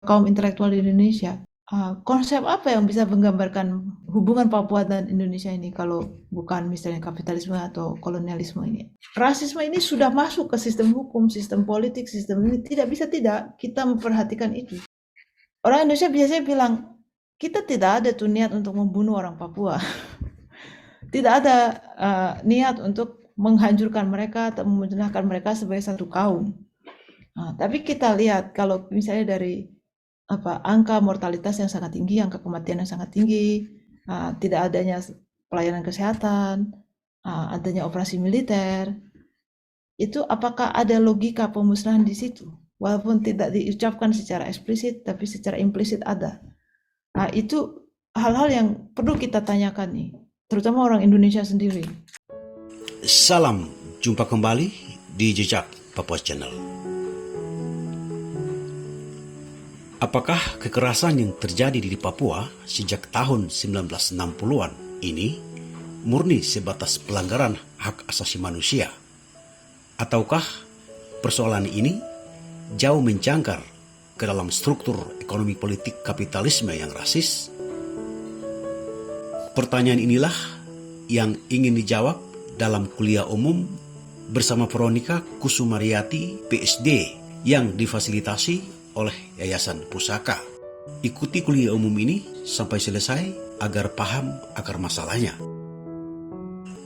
kaum intelektual di Indonesia, konsep apa yang bisa menggambarkan hubungan Papua dan Indonesia ini kalau bukan misalnya kapitalisme atau kolonialisme ini? Rasisme ini sudah masuk ke sistem hukum, sistem politik, sistem ini tidak bisa tidak kita memperhatikan itu. Orang Indonesia biasanya bilang, kita tidak ada tuh niat untuk membunuh orang Papua. Tidak ada niat untuk menghancurkan mereka atau memusnahkan mereka sebagai satu kaum. Tapi kita lihat kalau misalnya dari angka mortalitas yang sangat tinggi, angka kematian yang sangat tinggi, tidak adanya pelayanan kesehatan, adanya operasi militer, itu apakah ada logika pemusnahan di situ? Walaupun tidak diucapkan secara eksplisit, tapi secara implisit ada. Itu hal-hal yang perlu kita tanyakan nih, terutama orang Indonesia sendiri. Salam, jumpa kembali di Jejak Papua Channel. Apakah kekerasan yang terjadi di Papua sejak tahun 1960-an ini murni sebatas pelanggaran hak asasi manusia? Ataukah persoalan ini jauh mencangkar ke dalam struktur ekonomi politik kapitalisme yang rasis? Pertanyaan inilah yang ingin dijawab dalam kuliah umum bersama Veronica Kusumariati, PSD, yang difasilitasi oleh Yayasan Pusaka. Ikuti kuliah umum ini sampai selesai agar paham akar masalahnya.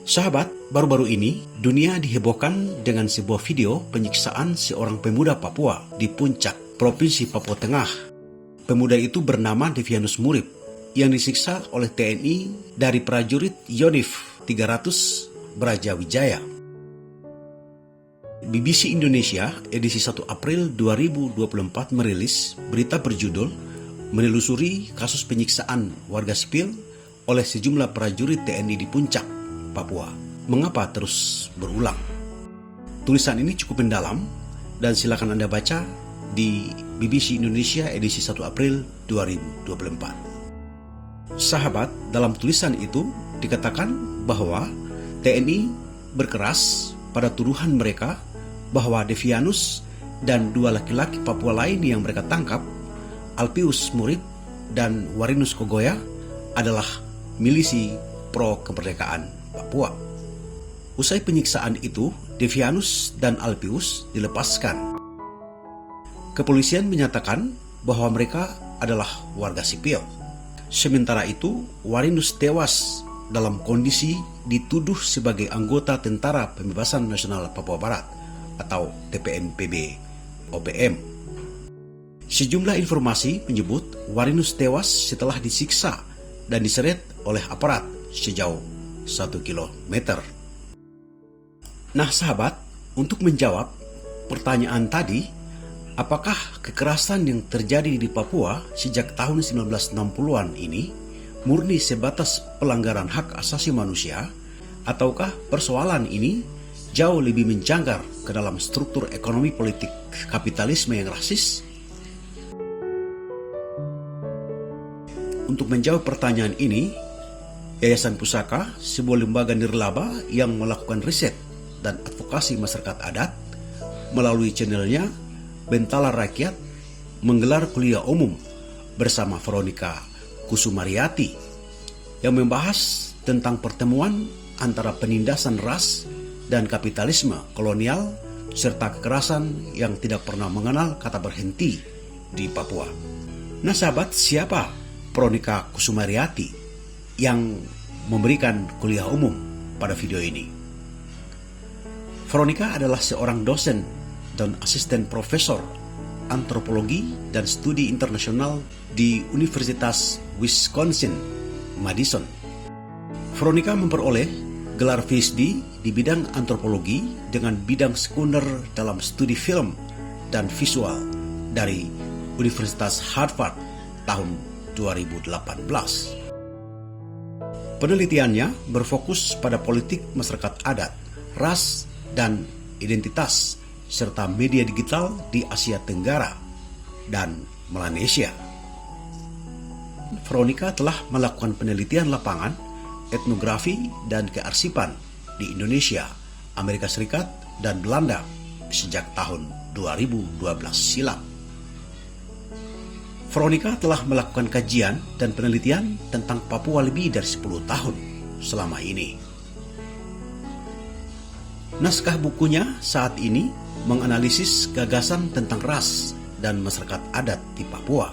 Sahabat, baru-baru ini dunia dihebohkan dengan sebuah video penyiksaan seorang pemuda Papua di Puncak, Provinsi Papua Tengah. Pemuda itu bernama Devianus Murib yang disiksa oleh TNI dari prajurit Yonif 300 Brajawijaya. BBC Indonesia edisi 1 April 2024 merilis berita berjudul menelusuri kasus penyiksaan warga sipil oleh sejumlah prajurit TNI di Puncak, Papua. Mengapa terus berulang? Tulisan ini cukup mendalam dan silakan Anda baca di BBC Indonesia edisi 1 April 2024. Sahabat, dalam tulisan itu dikatakan bahwa TNI berkeras pada tuduhan mereka bahwa Devianus dan dua laki-laki Papua lain yang mereka tangkap, Alpius Murib dan Warinus Kogoya, adalah milisi pro kemerdekaan Papua. Usai penyiksaan itu, Devianus dan Alpius dilepaskan. Kepolisian menyatakan bahwa mereka adalah warga sipil. Sementara itu, Warinus tewas dalam kondisi dituduh sebagai anggota Tentara Pembebasan Nasional Papua Barat atau TPNPB OPM. Sejumlah informasi menyebut Warinus tewas setelah disiksa dan diseret oleh aparat sejauh 1 kilometer. Nah sahabat, untuk menjawab pertanyaan tadi, apakah kekerasan yang terjadi di Papua sejak tahun 1960-an ini murni sebatas pelanggaran hak asasi manusia, ataukah persoalan ini jauh lebih mencangkar ke dalam struktur ekonomi politik kapitalisme yang rasis? Untuk menjawab pertanyaan ini, Yayasan Pusaka, sebuah lembaga nirlaba yang melakukan riset dan advokasi masyarakat adat, melalui channelnya Bentala Rakyat, menggelar kuliah umum bersama Veronica Kusumariati yang membahas tentang pertemuan antara penindasan ras dan kapitalisme kolonial serta kekerasan yang tidak pernah mengenal kata berhenti di Papua. Nah sahabat, siapa Veronica Kusumariati yang memberikan kuliah umum pada video ini? Veronica adalah seorang dosen dan asisten profesor antropologi dan studi internasional di Universitas Wisconsin, Madison. Veronica memperoleh gelar PhD di bidang antropologi dengan bidang sekunder dalam studi film dan visual dari Universitas Harvard tahun 2018. Penelitiannya berfokus pada politik masyarakat adat, ras, dan identitas serta media digital di Asia Tenggara dan Melanesia. Veronica telah melakukan penelitian lapangan, etnografi, dan kearsipan di Indonesia, Amerika Serikat, dan Belanda sejak tahun 2012 silam. Veronica telah melakukan kajian dan penelitian tentang Papua lebih dari 10 tahun selama ini. Naskah bukunya saat ini menganalisis gagasan tentang ras dan masyarakat adat di Papua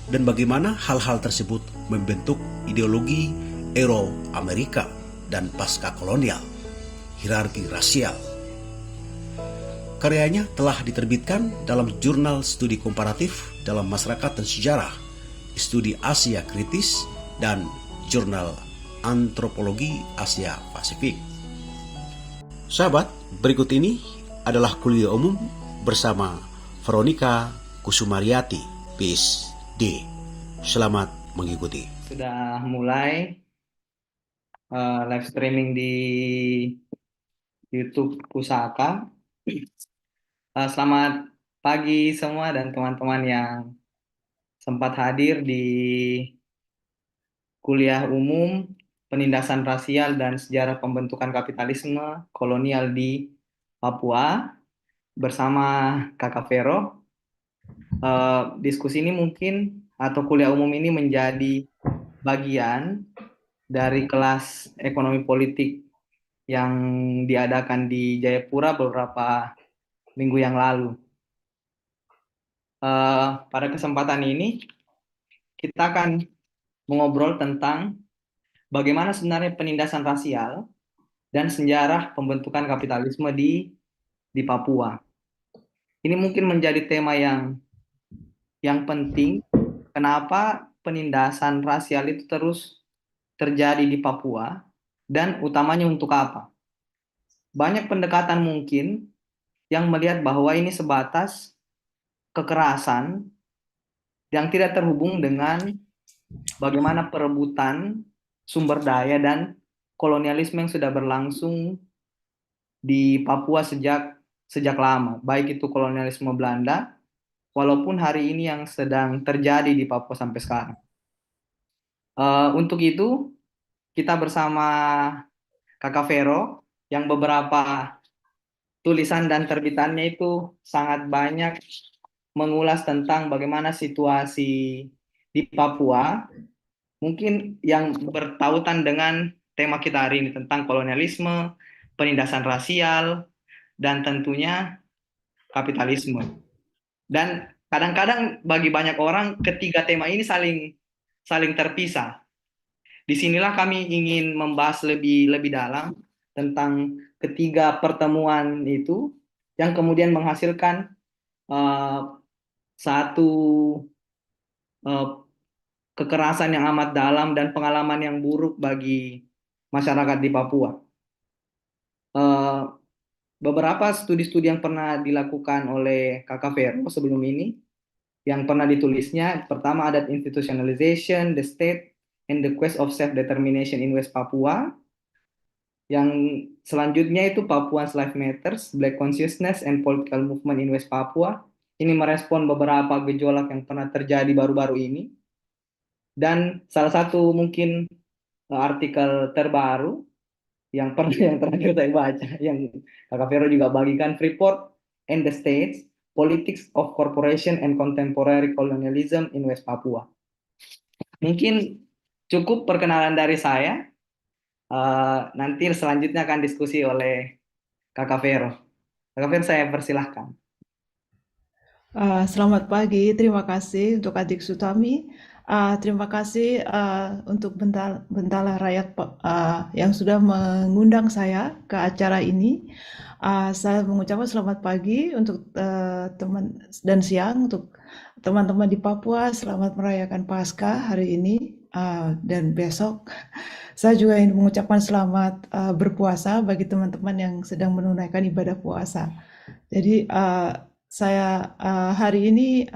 dan bagaimana hal-hal tersebut membentuk ideologi Euro-Amerika dan pasca kolonial, hierarki rasial. Karyanya telah diterbitkan dalam jurnal studi komparatif dalam masyarakat dan sejarah, studi Asia kritis, dan jurnal antropologi Asia Pasifik. Sahabat, berikut ini adalah kuliah umum bersama Veronica Kusumariati, PhD. Selamat mengikuti. Sudah mulai live streaming di YouTube Pusaka. Selamat pagi semua dan teman-teman yang sempat hadir di kuliah umum Penindasan Rasial dan Sejarah Pembentukan Kapitalisme Kolonial di Papua bersama Kakak Vero. Diskusi ini mungkin atau kuliah umum ini menjadi bagian dari kelas ekonomi politik yang diadakan di Jayapura beberapa minggu yang lalu. Pada kesempatan ini kita akan mengobrol tentang bagaimana sebenarnya penindasan rasial dan sejarah pembentukan kapitalisme di Papua. Ini mungkin menjadi tema yang penting. Kenapa penindasan rasial itu terus terjadi di Papua dan utamanya untuk apa? Banyak pendekatan mungkin yang melihat bahwa ini sebatas kekerasan yang tidak terhubung dengan bagaimana perebutan sumber daya dan kolonialisme yang sudah berlangsung di Papua sejak lama, baik itu kolonialisme Belanda, walaupun hari ini yang sedang terjadi di Papua sampai sekarang. Untuk itu, kita bersama Kakak Vero, yang beberapa tulisan dan terbitannya itu sangat banyak mengulas tentang bagaimana situasi di Papua, mungkin yang bertautan dengan tema kita hari ini tentang kolonialisme, penindasan rasial, dan tentunya kapitalisme. Dan kadang-kadang bagi banyak orang ketiga tema ini saling terpisah. Disinilah kami ingin membahas lebih dalam tentang ketiga pertemuan itu yang kemudian menghasilkan satu kekerasan yang amat dalam dan pengalaman yang buruk bagi masyarakat di Papua. Beberapa studi-studi yang pernah dilakukan oleh Kakak Vero sebelum ini, yang pernah ditulisnya, pertama ada Institutionalization, the State, and the Quest of Self-Determination in West Papua. Yang selanjutnya itu Papuans Life Matters, Black Consciousness and Political Movement in West Papua. Ini merespon beberapa gejolak yang pernah terjadi baru-baru ini. Dan salah satu mungkin artikel terbaru yang terakhir saya baca, yang Kakak Vero juga bagikan, Freeport and the States, Politics of Corporation and Contemporary Colonialism in West Papua. Mungkin cukup perkenalan dari saya. Nanti selanjutnya akan diskusi oleh Kakak Vero. Kakak Vero, saya persilahkan. Selamat pagi, terima kasih untuk Adik Sutami. Terima kasih untuk Bentala Rakyat yang sudah mengundang saya ke acara ini. Saya mengucapkan selamat pagi untuk teman dan siang untuk teman-teman di Papua. Selamat merayakan Paskah hari ini dan besok. Saya juga ingin mengucapkan selamat berpuasa bagi teman-teman yang sedang menunaikan ibadah puasa. Jadi saya hari ini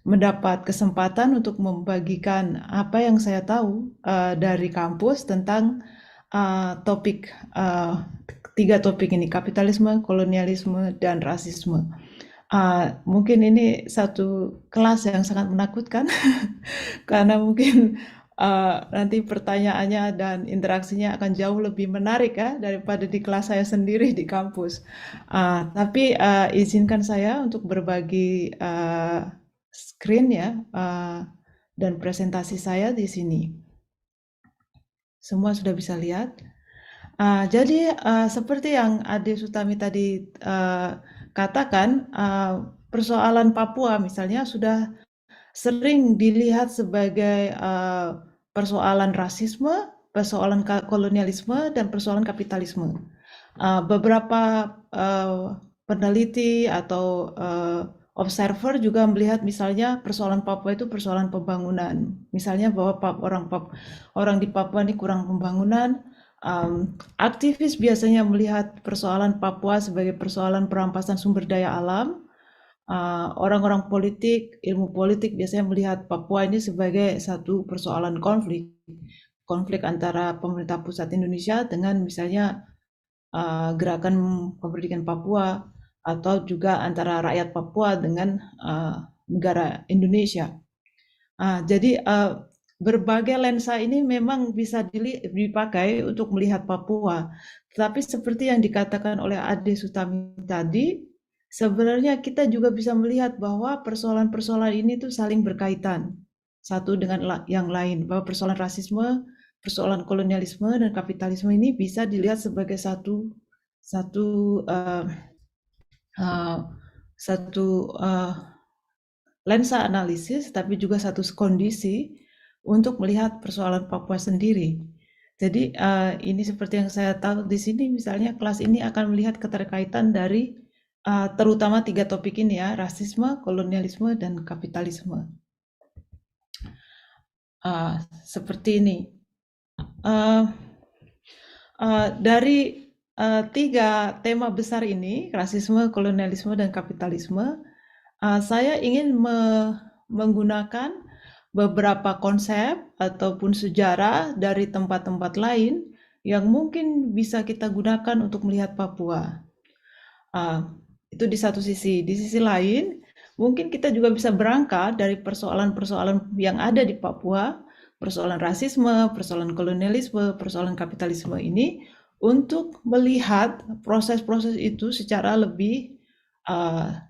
mendapat kesempatan untuk membagikan apa yang saya tahu dari kampus tentang tiga topik ini, kapitalisme, kolonialisme, dan rasisme. Mungkin ini satu kelas yang sangat menakutkan karena mungkin nanti pertanyaannya dan interaksinya akan jauh lebih menarik ya daripada di kelas saya sendiri di kampus. Tapi izinkan saya untuk berbagi screen ya, dan presentasi saya di sini. Semua sudah bisa lihat. Jadi seperti yang Ade Sutami tadi katakan, persoalan Papua misalnya sudah sering dilihat sebagai persoalan rasisme, persoalan kolonialisme, dan persoalan kapitalisme. Beberapa peneliti atau observer juga melihat misalnya persoalan Papua itu persoalan pembangunan. Misalnya bahwa orang di Papua ini kurang pembangunan. Aktivis biasanya melihat persoalan Papua sebagai persoalan perampasan sumber daya alam. Orang-orang politik, ilmu politik biasanya melihat Papua ini sebagai satu persoalan konflik antara pemerintah pusat Indonesia dengan misalnya gerakan kemerdekaan Papua, atau juga antara rakyat Papua dengan negara Indonesia. Jadi berbagai lensa ini memang bisa dipakai untuk melihat Papua. Tetapi seperti yang dikatakan oleh Ade Sutami tadi, sebenarnya kita juga bisa melihat bahwa persoalan-persoalan ini tuh saling berkaitan satu dengan yang lain, bahwa persoalan rasisme, persoalan kolonialisme dan kapitalisme ini bisa dilihat sebagai satu lensa analisis, tapi juga satu kondisi untuk melihat persoalan Papua sendiri. Jadi ini seperti yang saya tahu di sini, misalnya kelas ini akan melihat keterkaitan dari terutama 3 topik ini ya, rasisme, kolonialisme, dan kapitalisme. Seperti ini. Dari 3 tema besar ini, rasisme, kolonialisme, dan kapitalisme, saya ingin menggunakan beberapa konsep ataupun sejarah dari tempat-tempat lain yang mungkin bisa kita gunakan untuk melihat Papua. Itu di satu sisi. Di sisi lain, mungkin kita juga bisa berangkat dari persoalan-persoalan yang ada di Papua, persoalan rasisme, persoalan kolonialisme, persoalan kapitalisme ini, untuk melihat proses-proses itu secara lebih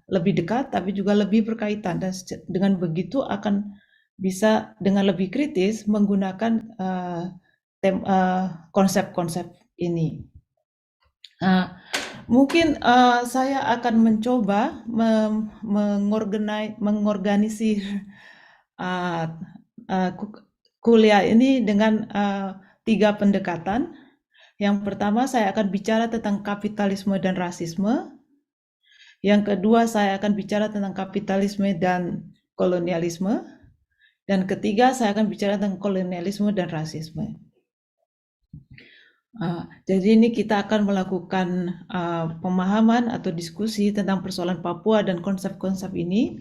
dekat, tapi juga lebih berkaitan, dan dengan begitu akan bisa dengan lebih kritis menggunakan konsep-konsep ini. Mungkin saya akan mencoba mengorganisir kuliah ini dengan 3 pendekatan. Yang pertama, saya akan bicara tentang kapitalisme dan rasisme. Yang kedua, saya akan bicara tentang kapitalisme dan kolonialisme. Dan ketiga, saya akan bicara tentang kolonialisme dan rasisme. Jadi ini kita akan melakukan pemahaman atau diskusi tentang persoalan Papua dan konsep-konsep ini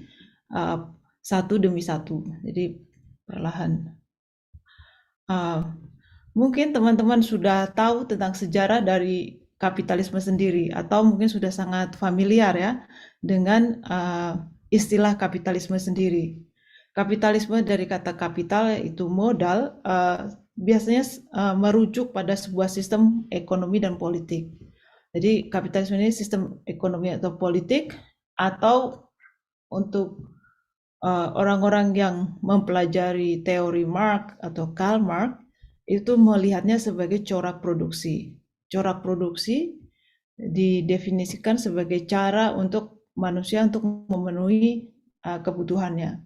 satu demi satu. Jadi perlahan. Mungkin teman-teman sudah tahu tentang sejarah dari kapitalisme sendiri, atau mungkin sudah sangat familiar ya dengan istilah kapitalisme sendiri. Kapitalisme dari kata kapital, itu modal, biasanya merujuk pada sebuah sistem ekonomi dan politik. Jadi kapitalisme ini sistem ekonomi atau politik, atau untuk orang-orang yang mempelajari teori Marx atau Karl Marx, itu melihatnya sebagai corak produksi. Corak produksi didefinisikan sebagai cara untuk manusia untuk memenuhi kebutuhannya.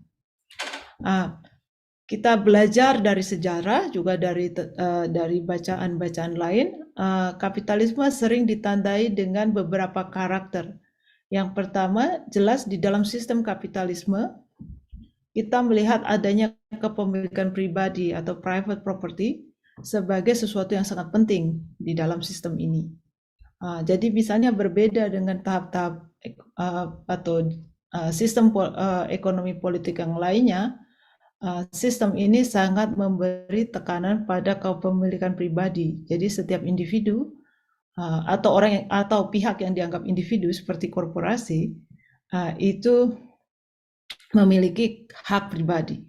Kita belajar dari sejarah, juga dari bacaan-bacaan lain, kapitalisme sering ditandai dengan beberapa karakter. Yang pertama, jelas di dalam sistem kapitalisme, kita melihat adanya kepemilikan pribadi atau private property sebagai sesuatu yang sangat penting di dalam sistem ini. Jadi misalnya berbeda dengan tahap-tahap atau sistem ekonomi politik yang lainnya, sistem ini sangat memberi tekanan pada kepemilikan pribadi. Jadi setiap individu atau pihak yang dianggap individu seperti korporasi itu memiliki hak pribadi,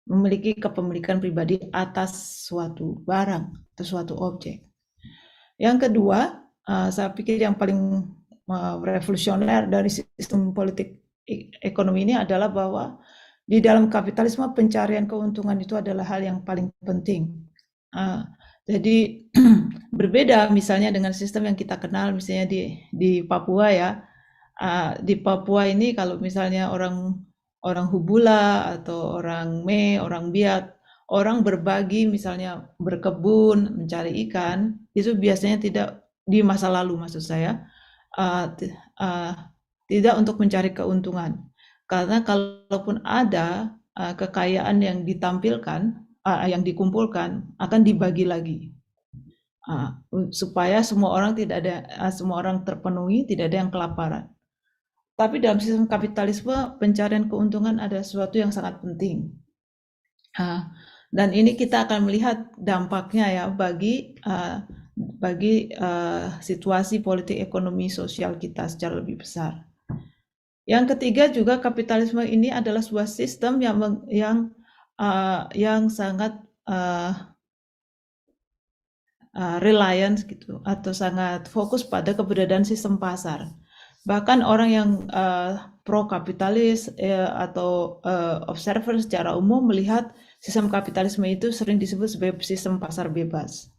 memiliki kepemilikan pribadi atas suatu barang atau suatu objek. Yang kedua, saya pikir yang paling revolusioner dari sistem politik ekonomi ini adalah bahwa di dalam kapitalisme pencarian keuntungan itu adalah hal yang paling penting. Jadi berbeda misalnya dengan sistem yang kita kenal misalnya di Papua ya. Di Papua ini kalau misalnya orang Hubula atau orang Me, orang Biak, orang berbagi misalnya berkebun, mencari ikan, itu biasanya tidak di masa lalu maksud saya, tidak untuk mencari keuntungan. Karena kalaupun ada kekayaan yang ditampilkan, yang dikumpulkan akan dibagi lagi. Supaya semua orang terpenuhi, tidak ada yang kelaparan. Tapi dalam sistem kapitalisme pencarian keuntungan ada sesuatu yang sangat penting. Dan ini kita akan melihat dampaknya ya bagi situasi politik ekonomi sosial kita secara lebih besar. Yang ketiga juga kapitalisme ini adalah sebuah sistem yang sangat reliance gitu atau sangat fokus pada keberadaan sistem pasar. Bahkan orang yang pro kapitalis atau observer secara umum melihat sistem kapitalisme itu sering disebut sebagai sistem pasar bebas.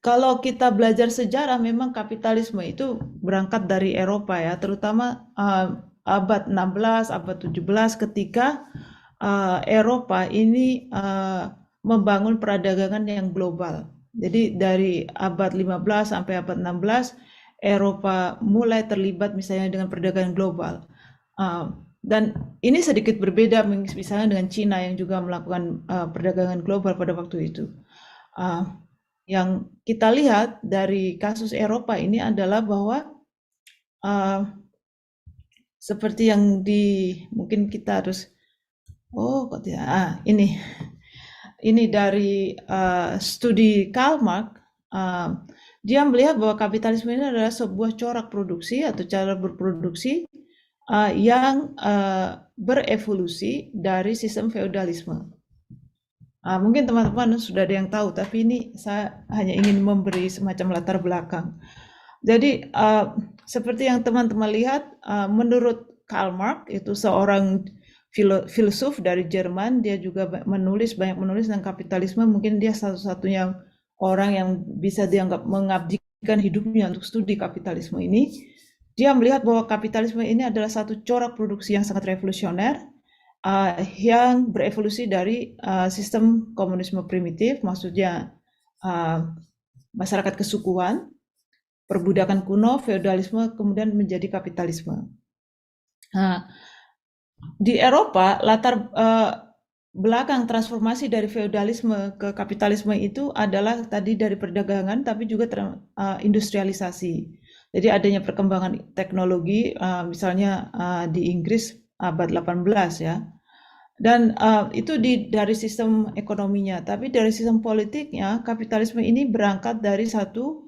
Kalau kita belajar sejarah, memang kapitalisme itu berangkat dari Eropa ya, terutama abad 16, abad 17 ketika Eropa ini membangun perdagangan yang global. Jadi dari abad 15 sampai abad 16, Eropa mulai terlibat misalnya dengan perdagangan global. Dan ini sedikit berbeda misalnya dengan Cina yang juga melakukan perdagangan global pada waktu itu. Yang kita lihat dari kasus Eropa ini adalah bahwa seperti yang mungkin kita harus kok tidak ini dari studi Karl Marx. Dia melihat bahwa kapitalisme ini adalah sebuah corak produksi atau cara berproduksi yang berevolusi dari sistem feodalisme. Mungkin teman-teman sudah ada yang tahu, tapi ini saya hanya ingin memberi semacam latar belakang. Jadi seperti yang teman-teman lihat, menurut Karl Marx itu seorang filsuf dari Jerman, dia juga banyak menulis tentang kapitalisme. Mungkin dia satu-satunya orang yang bisa dianggap mengabdikan hidupnya untuk studi kapitalisme ini. Dia melihat bahwa kapitalisme ini adalah satu corak produksi yang sangat revolusioner, yang berevolusi dari sistem komunisme primitif, maksudnya masyarakat kesukuan, perbudakan kuno, feodalisme, kemudian menjadi kapitalisme. Di Eropa, latar belakang transformasi dari feodalisme ke kapitalisme itu adalah tadi dari perdagangan, tapi juga industrialisasi. Jadi adanya perkembangan teknologi, misalnya di Inggris abad 18 ya. Dan itu dari sistem ekonominya, tapi dari sistem politiknya, kapitalisme ini berangkat dari satu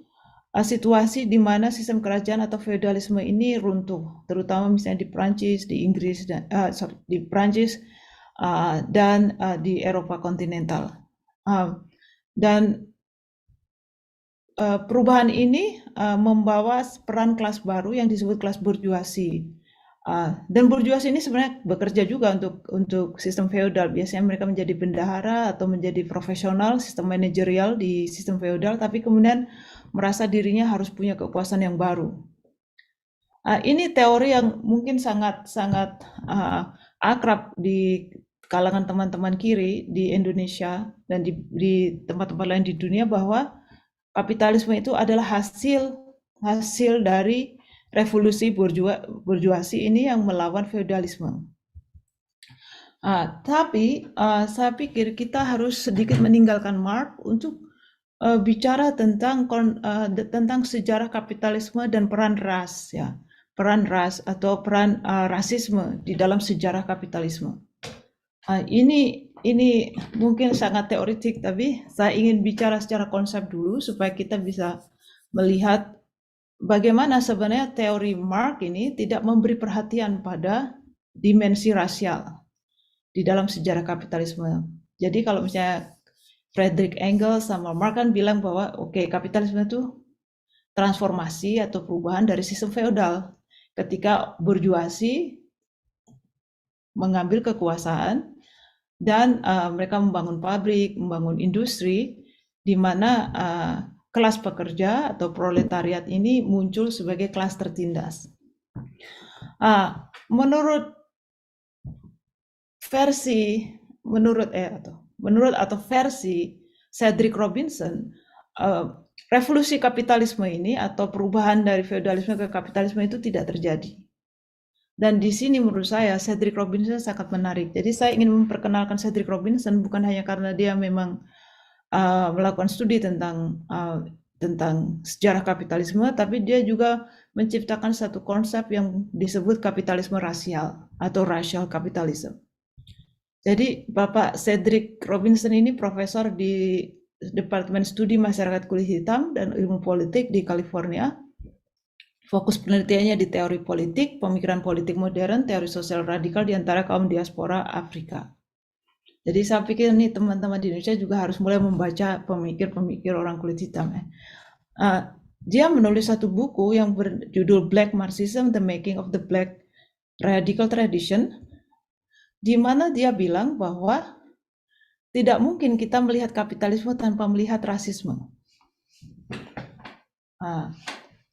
situasi di mana sistem kerajaan atau feodalisme ini runtuh, terutama misalnya di Prancis, di Inggris, di Prancis dan di Eropa kontinental. Dan perubahan ini membawa peran kelas baru yang disebut kelas bourgeoisie. Dan bourgeoisie ini sebenarnya bekerja juga untuk sistem feodal. Biasanya mereka menjadi bendahara atau menjadi profesional sistem manajerial di sistem feodal, tapi kemudian merasa dirinya harus punya kekuasaan yang baru. Ini teori yang mungkin sangat akrab di kalangan teman-teman kiri di Indonesia dan di tempat-tempat lain di dunia, bahwa kapitalisme itu adalah hasil dari revolusi bourgeoisie ini yang melawan feodalisme. Tapi saya pikir kita harus sedikit meninggalkan Marx untuk bicara tentang sejarah kapitalisme dan peran ras ya, peran ras atau peran rasisme di dalam sejarah kapitalisme. Ini mungkin sangat teoretik, tapi saya ingin bicara secara konsep dulu supaya kita bisa melihat bagaimana sebenarnya teori Marx ini tidak memberi perhatian pada dimensi rasial di dalam sejarah kapitalisme. Jadi kalau misalnya Friedrich Engels sama Marx kan bilang bahwa kapitalisme itu transformasi atau perubahan dari sistem feodal ketika burjuasi mengambil kekuasaan dan mereka membangun pabrik, membangun industri, di mana kelas pekerja atau proletariat ini muncul sebagai kelas tertindas. Menurut versi Cedric Robinson, revolusi kapitalisme ini atau perubahan dari feodalisme ke kapitalisme itu tidak terjadi. Dan di sini menurut saya Cedric Robinson sangat menarik. Jadi saya ingin memperkenalkan Cedric Robinson bukan hanya karena dia memang melakukan studi tentang sejarah kapitalisme, tapi dia juga menciptakan satu konsep yang disebut kapitalisme rasial atau racial capitalism. Jadi Bapak Cedric Robinson ini profesor di Departemen Studi Masyarakat Kulit Hitam dan Ilmu Politik di California. Fokus penelitiannya di teori politik, pemikiran politik modern, teori sosial radikal di antara kaum diaspora Afrika. Jadi saya pikir nih teman-teman di Indonesia juga harus mulai membaca pemikir-pemikir orang kulit hitam. Dia menulis satu buku yang berjudul Black Marxism, The Making of the Black Radical Tradition, di mana dia bilang bahwa tidak mungkin kita melihat kapitalisme tanpa melihat rasisme.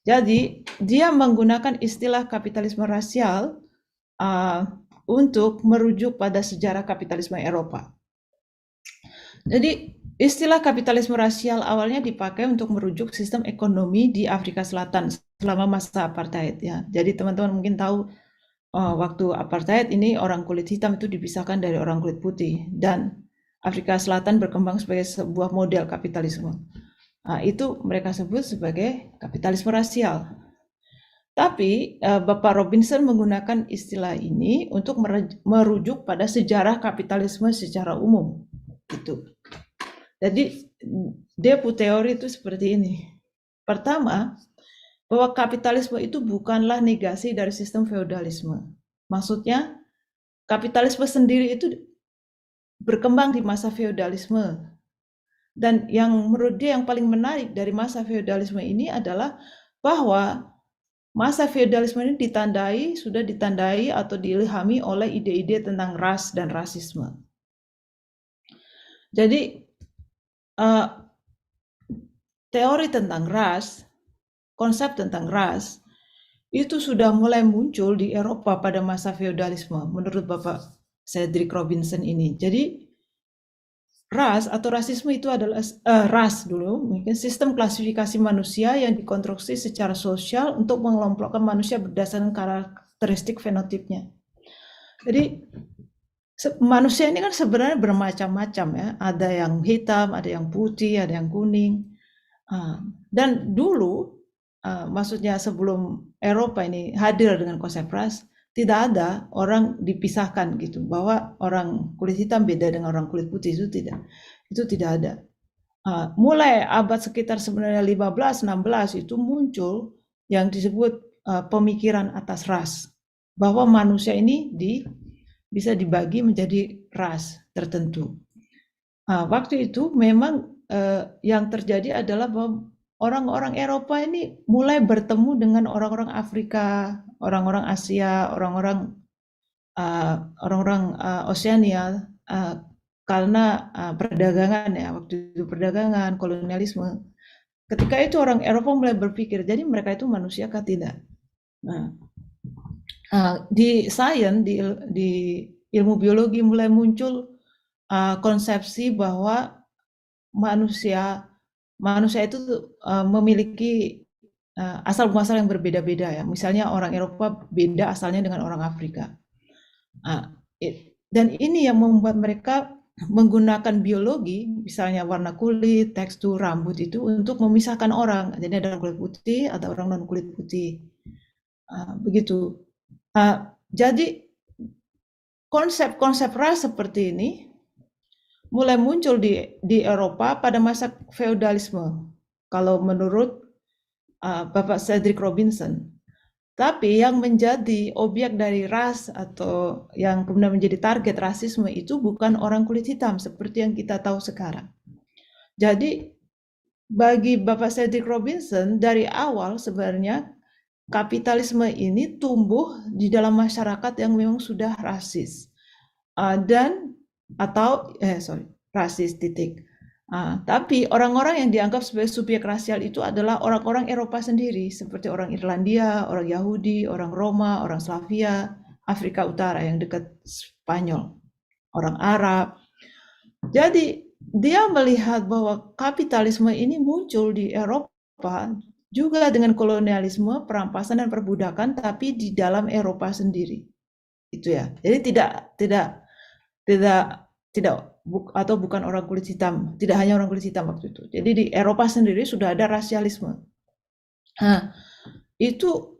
Jadi dia menggunakan istilah kapitalisme rasial untuk merujuk pada sejarah kapitalisme Eropa. Jadi istilah kapitalisme rasial awalnya dipakai untuk merujuk sistem ekonomi di Afrika Selatan selama masa apartheid ya. Jadi teman-teman mungkin tahu waktu apartheid ini orang kulit hitam itu dipisahkan dari orang kulit putih dan Afrika Selatan berkembang sebagai sebuah model kapitalisme. Itu mereka sebut sebagai kapitalisme rasial. Tapi Bapak Robinson menggunakan istilah ini untuk merujuk pada sejarah kapitalisme secara umum. Gitu. Jadi Depu teori itu seperti ini. Pertama, bahwa kapitalisme itu bukanlah negasi dari sistem feodalisme. Maksudnya, kapitalisme sendiri itu berkembang di masa feodalisme. Dan yang menurut dia yang paling menarik dari masa feodalisme ini adalah bahwa masa feodalisme ini sudah ditandai atau diilhami oleh ide-ide tentang ras dan rasisme. Jadi teori tentang ras, konsep tentang ras, itu sudah mulai muncul di Eropa pada masa feodalisme menurut Bapak Cedric Robinson ini. Jadi ras atau rasisme itu adalah ras dulu, mungkin sistem klasifikasi manusia yang dikonstruksi secara sosial untuk mengelompokkan manusia berdasarkan karakteristik fenotipnya. Jadi manusia ini kan sebenarnya bermacam-macam ya, ada yang hitam, ada yang putih, ada yang kuning. Dan dulu, maksudnya sebelum Eropa ini hadir dengan konsep ras, tidak ada orang dipisahkan gitu, bahwa orang kulit hitam beda dengan orang kulit putih, itu tidak ada. Mulai abad sekitar sebenarnya 15-16 itu muncul yang disebut pemikiran atas ras, bahwa manusia ini bisa dibagi menjadi ras tertentu. Waktu itu memang yang terjadi adalah bahwa orang-orang Eropa ini mulai bertemu dengan orang-orang Afrika, orang-orang Asia, orang-orang Oseania karena perdagangan ya, waktu itu perdagangan, kolonialisme. Ketika itu orang Eropa mulai berpikir, jadi mereka itu manusia kah tidak? Di sains, di ilmu biologi mulai muncul konsepsi bahwa manusia itu memiliki asal muasal yang berbeda-beda ya. Misalnya orang Eropa beda asalnya dengan orang Afrika. Dan ini yang membuat mereka menggunakan biologi, misalnya warna kulit, tekstur rambut itu untuk memisahkan orang. Jadi ada orang kulit putih, ada orang non kulit putih. Begitu. Jadi konsep-konsep ras seperti ini mulai muncul di Eropa pada masa feodalisme, kalau menurut Bapak Cedric Robinson. Tapi yang menjadi objek dari ras atau yang kemudian menjadi target rasisme itu bukan orang kulit hitam seperti yang kita tahu sekarang. Jadi bagi Bapak Cedric Robinson dari awal sebenarnya kapitalisme ini tumbuh di dalam masyarakat yang memang sudah rasis. Dan atau rasis titik. Tapi orang-orang yang dianggap sebagai subjek rasial itu adalah orang-orang Eropa sendiri, seperti orang Irlandia, orang Yahudi, orang Roma, orang Slavia, Afrika Utara yang dekat Spanyol, orang Arab. Jadi dia melihat bahwa kapitalisme ini muncul di Eropa juga dengan kolonialisme, perampasan dan perbudakan, tapi di dalam Eropa sendiri. Itu ya. Jadi atau bukan orang kulit hitam, tidak hanya orang kulit hitam waktu itu. Jadi di Eropa sendiri sudah ada rasialisme. Nah, itu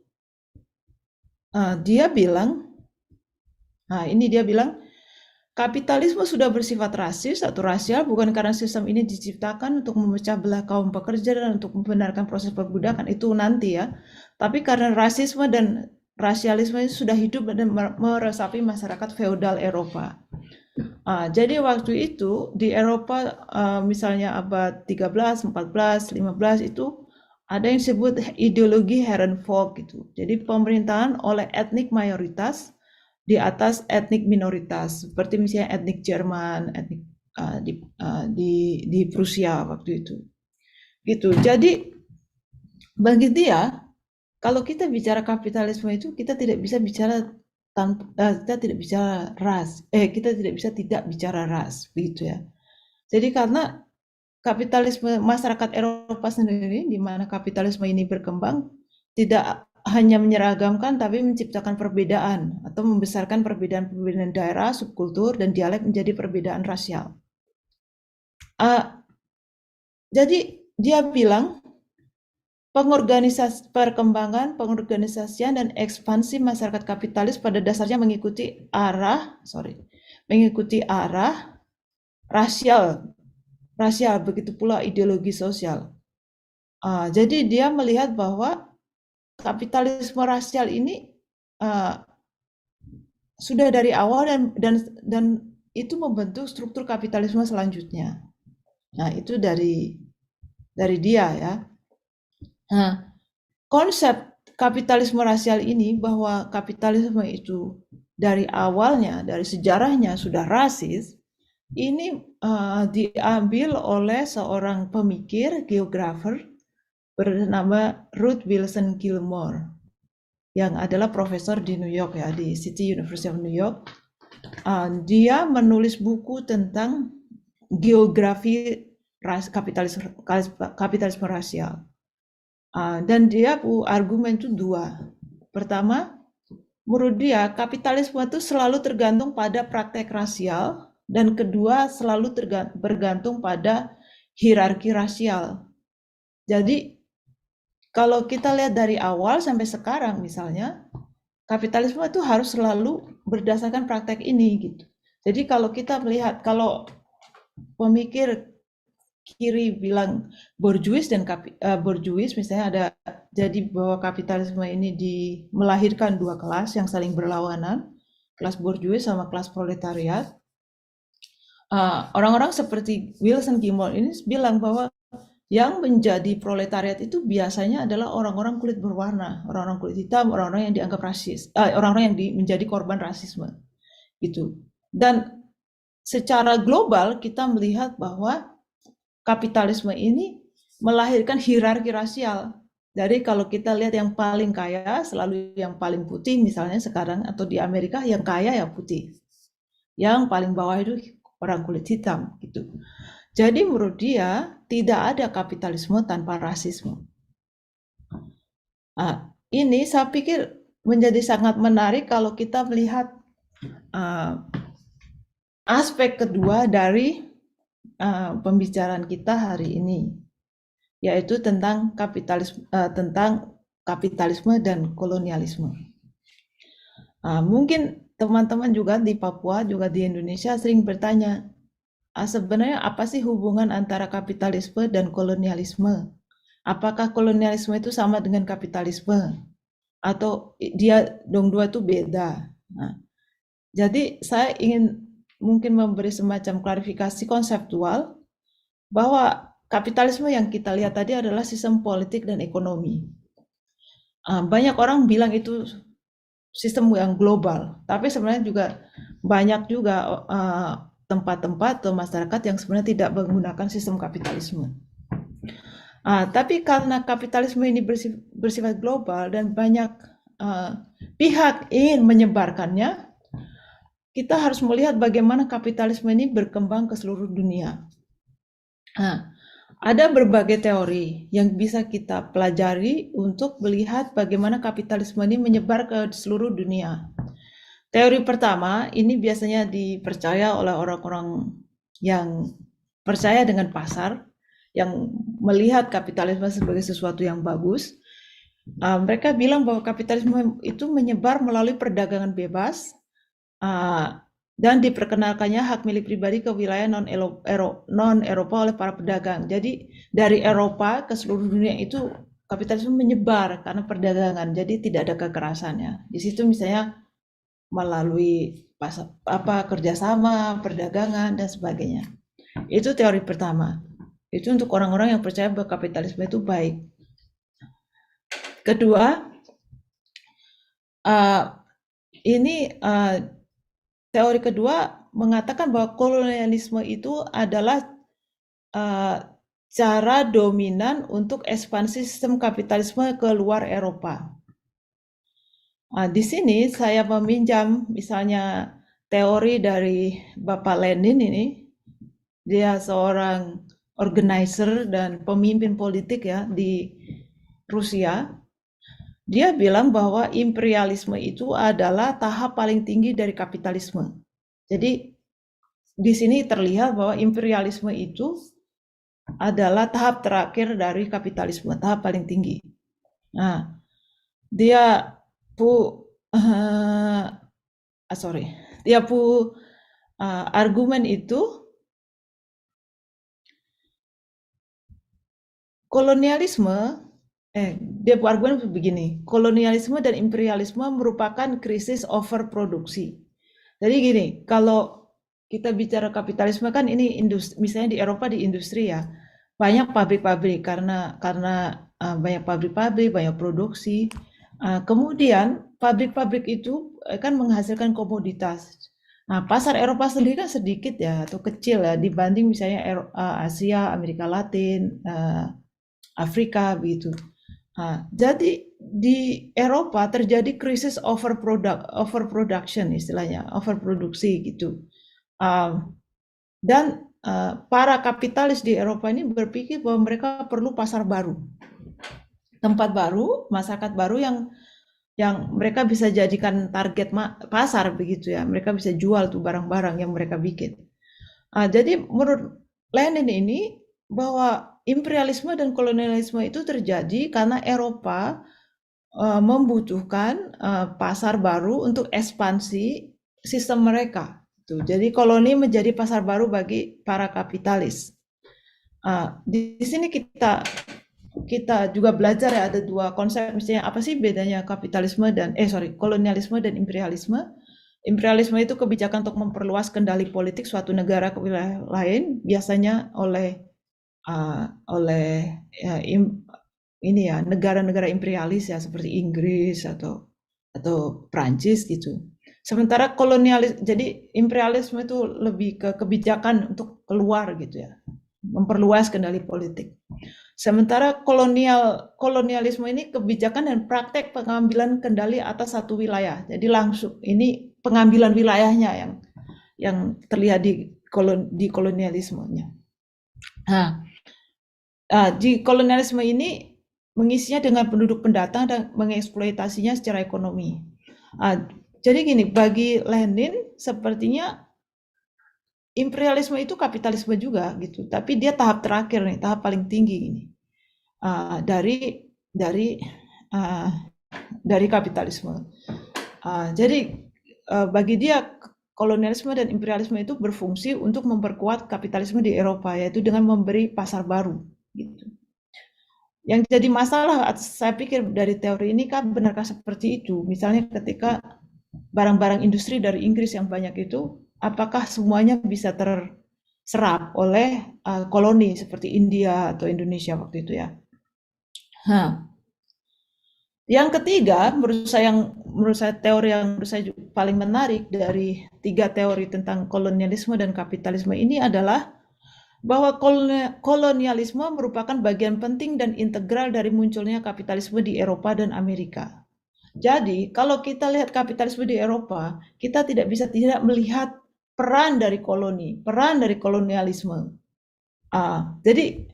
dia bilang, kapitalisme sudah bersifat rasis atau rasial bukan karena sistem ini diciptakan untuk memecah belah kaum pekerja dan untuk membenarkan proses perbudakan, itu nanti ya. Tapi karena rasisme dan rasialisme itu sudah hidup dan meresapi masyarakat feodal Eropa. Jadi waktu itu di Eropa misalnya abad 13, 14, 15 itu ada yang disebut ideologi Herrenvolk gitu. Jadi pemerintahan oleh etnik mayoritas di atas etnik minoritas, seperti misalnya etnik Jerman, etnik di Prusia waktu itu. Gitu. Jadi bagi dia, kalau kita bicara kapitalisme itu kita tidak bisa bicara kita tidak bicara ras, kita tidak bisa tidak bicara ras, begitu ya. Jadi karena kapitalisme masyarakat Eropa sendiri, di mana kapitalisme ini berkembang, tidak hanya menyeragamkan, tapi menciptakan perbedaan atau membesarkan perbedaan-perbedaan daerah, subkultur, dan dialek menjadi perbedaan rasial. Jadi dia bilang, perkembangan, pengorganisasian, dan ekspansi masyarakat kapitalis pada dasarnya mengikuti arah rasial, begitu pula ideologi sosial. Jadi dia melihat bahwa kapitalisme rasial ini sudah dari awal dan itu membentuk struktur kapitalisme selanjutnya. Nah, itu dari dia ya. Nah, konsep kapitalisme rasial ini bahwa kapitalisme itu dari awalnya, dari sejarahnya sudah rasis, ini diambil oleh seorang pemikir, geografer bernama Ruth Wilson Gilmore, yang adalah profesor di New York ya, di City University of New York. Dia menulis buku tentang geografi kapitalisme rasial. Dan dia argumen itu dua. Pertama, menurut dia kapitalisme itu selalu tergantung pada praktek rasial, dan kedua selalu bergantung pada hierarki rasial. Jadi kalau kita lihat dari awal sampai sekarang misalnya, kapitalisme itu harus selalu berdasarkan praktek ini gitu. Jadi kalau kita melihat, kalau pemikir kiri bilang bourgeois dan bourgeois misalnya ada, jadi bahwa kapitalisme ini melahirkan dua kelas yang saling berlawanan, kelas bourgeois sama kelas proletariat. Orang-orang seperti Wilson Gilmore ini bilang bahwa yang menjadi proletariat itu biasanya adalah orang-orang kulit berwarna, orang-orang kulit hitam, orang-orang yang dianggap rasis, orang-orang yang menjadi korban rasisme gitu. Dan secara global kita melihat bahwa kapitalisme ini melahirkan hierarki rasial. Jadi kalau kita lihat yang paling kaya selalu yang paling putih misalnya sekarang, atau di Amerika yang kaya ya putih. Yang paling bawah itu orang kulit hitam gitu. Jadi menurut dia tidak ada kapitalisme tanpa rasisme. Ini saya pikir menjadi sangat menarik kalau kita melihat aspek kedua dari pembicaraan kita hari ini, yaitu tentang kapitalisme dan kolonialisme. Mungkin teman-teman juga di Papua, juga di Indonesia sering bertanya, sebenarnya apa sih hubungan antara kapitalisme dan kolonialisme? Apakah kolonialisme itu sama dengan kapitalisme? Atau dia dua itu beda? Jadi saya ingin mungkin memberi semacam klarifikasi konseptual bahwa kapitalisme yang kita lihat tadi adalah sistem politik dan ekonomi. Banyak orang bilang itu sistem yang global, tapi sebenarnya juga banyak juga tempat-tempat atau masyarakat yang sebenarnya tidak menggunakan sistem kapitalisme. Tapi karena kapitalisme ini bersifat global dan banyak pihak ingin menyebarkannya, kita harus melihat bagaimana kapitalisme ini berkembang ke seluruh dunia. Ada berbagai teori yang bisa kita pelajari untuk melihat bagaimana kapitalisme ini menyebar ke seluruh dunia. Teori pertama ini biasanya dipercaya oleh orang-orang yang percaya dengan pasar, yang melihat kapitalisme sebagai sesuatu yang bagus. Mereka bilang bahwa kapitalisme itu menyebar melalui perdagangan bebas, dan diperkenalkannya hak milik pribadi ke wilayah non-Eropa oleh para pedagang. Jadi dari Eropa ke seluruh dunia itu kapitalisme menyebar karena perdagangan, jadi tidak ada kekerasannya. Di situ misalnya melalui kerjasama, perdagangan, dan sebagainya. Itu teori pertama. Itu untuk orang-orang yang percaya bahwa kapitalisme itu baik. Kedua, teori kedua mengatakan bahwa kolonialisme itu adalah cara dominan untuk ekspansi sistem kapitalisme ke luar Eropa. Di sini saya meminjam misalnya teori dari Bapak Lenin ini. Dia seorang organizer dan pemimpin politik ya di Rusia. Dia bilang bahwa imperialisme itu adalah tahap paling tinggi dari kapitalisme. Jadi di sini terlihat bahwa imperialisme itu adalah tahap terakhir dari kapitalisme, tahap paling tinggi. Nah, argumen itu dia argumen begini, kolonialisme dan imperialisme merupakan krisis overproduksi. Jadi gini, kalau kita bicara kapitalisme kan ini industri, misalnya di Eropa di industri ya, banyak pabrik-pabrik karena banyak pabrik-pabrik, banyak produksi. Kemudian pabrik-pabrik itu kan menghasilkan komoditas. Nah, pasar Eropa sendiri kan sedikit ya atau kecil ya dibanding misalnya Asia, Amerika Latin, Afrika begitu. Jadi di Eropa terjadi krisis overproduction istilahnya, overproduksi gitu. Dan para kapitalis di Eropa ini berpikir bahwa mereka perlu pasar baru, tempat baru, masyarakat baru yang mereka bisa jadikan target pasar begitu ya. Mereka bisa jual tuh barang-barang yang mereka bikin. Jadi menurut Lenin ini bahwa imperialisme dan kolonialisme itu terjadi karena Eropa membutuhkan pasar baru untuk ekspansi sistem mereka. Jadi koloni menjadi pasar baru bagi para kapitalis. Di sini kita juga belajar ya, ada dua konsep, misalnya apa sih bedanya kolonialisme dan imperialisme. Imperialisme itu kebijakan untuk memperluas kendali politik suatu negara ke wilayah lain, biasanya oleh negara-negara imperialis ya seperti Inggris atau Prancis gitu. Sementara jadi imperialisme itu lebih ke kebijakan untuk keluar gitu ya, memperluas kendali politik. Sementara kolonialisme ini kebijakan dan praktek pengambilan kendali atas satu wilayah. Jadi langsung ini pengambilan wilayahnya yang terlihat di kolonialismenya. Di kolonialisme ini mengisinya dengan penduduk pendatang dan mengeksploitasinya secara ekonomi. Jadi gini, bagi Lenin sepertinya imperialisme itu kapitalisme juga gitu, tapi dia tahap terakhir nih, tahap paling tinggi ini dari kapitalisme. Jadi bagi dia kolonialisme dan imperialisme itu berfungsi untuk memperkuat kapitalisme di Eropa, yaitu dengan memberi pasar baru. Gitu. Yang jadi masalah, saya pikir dari teori ini kan benarkah seperti itu? Misalnya ketika barang-barang industri dari Inggris yang banyak itu, apakah semuanya bisa diserap oleh koloni seperti India atau Indonesia waktu itu ya. Nah, yang ketiga, menurut saya teori yang menurut saya paling menarik dari 3 teori tentang kolonialisme dan kapitalisme ini adalah bahwa kolonialisme merupakan bagian penting dan integral dari munculnya kapitalisme di Eropa dan Amerika. Jadi, kalau kita lihat kapitalisme di Eropa, kita tidak bisa tidak melihat peran dari koloni, peran dari kolonialisme. Jadi,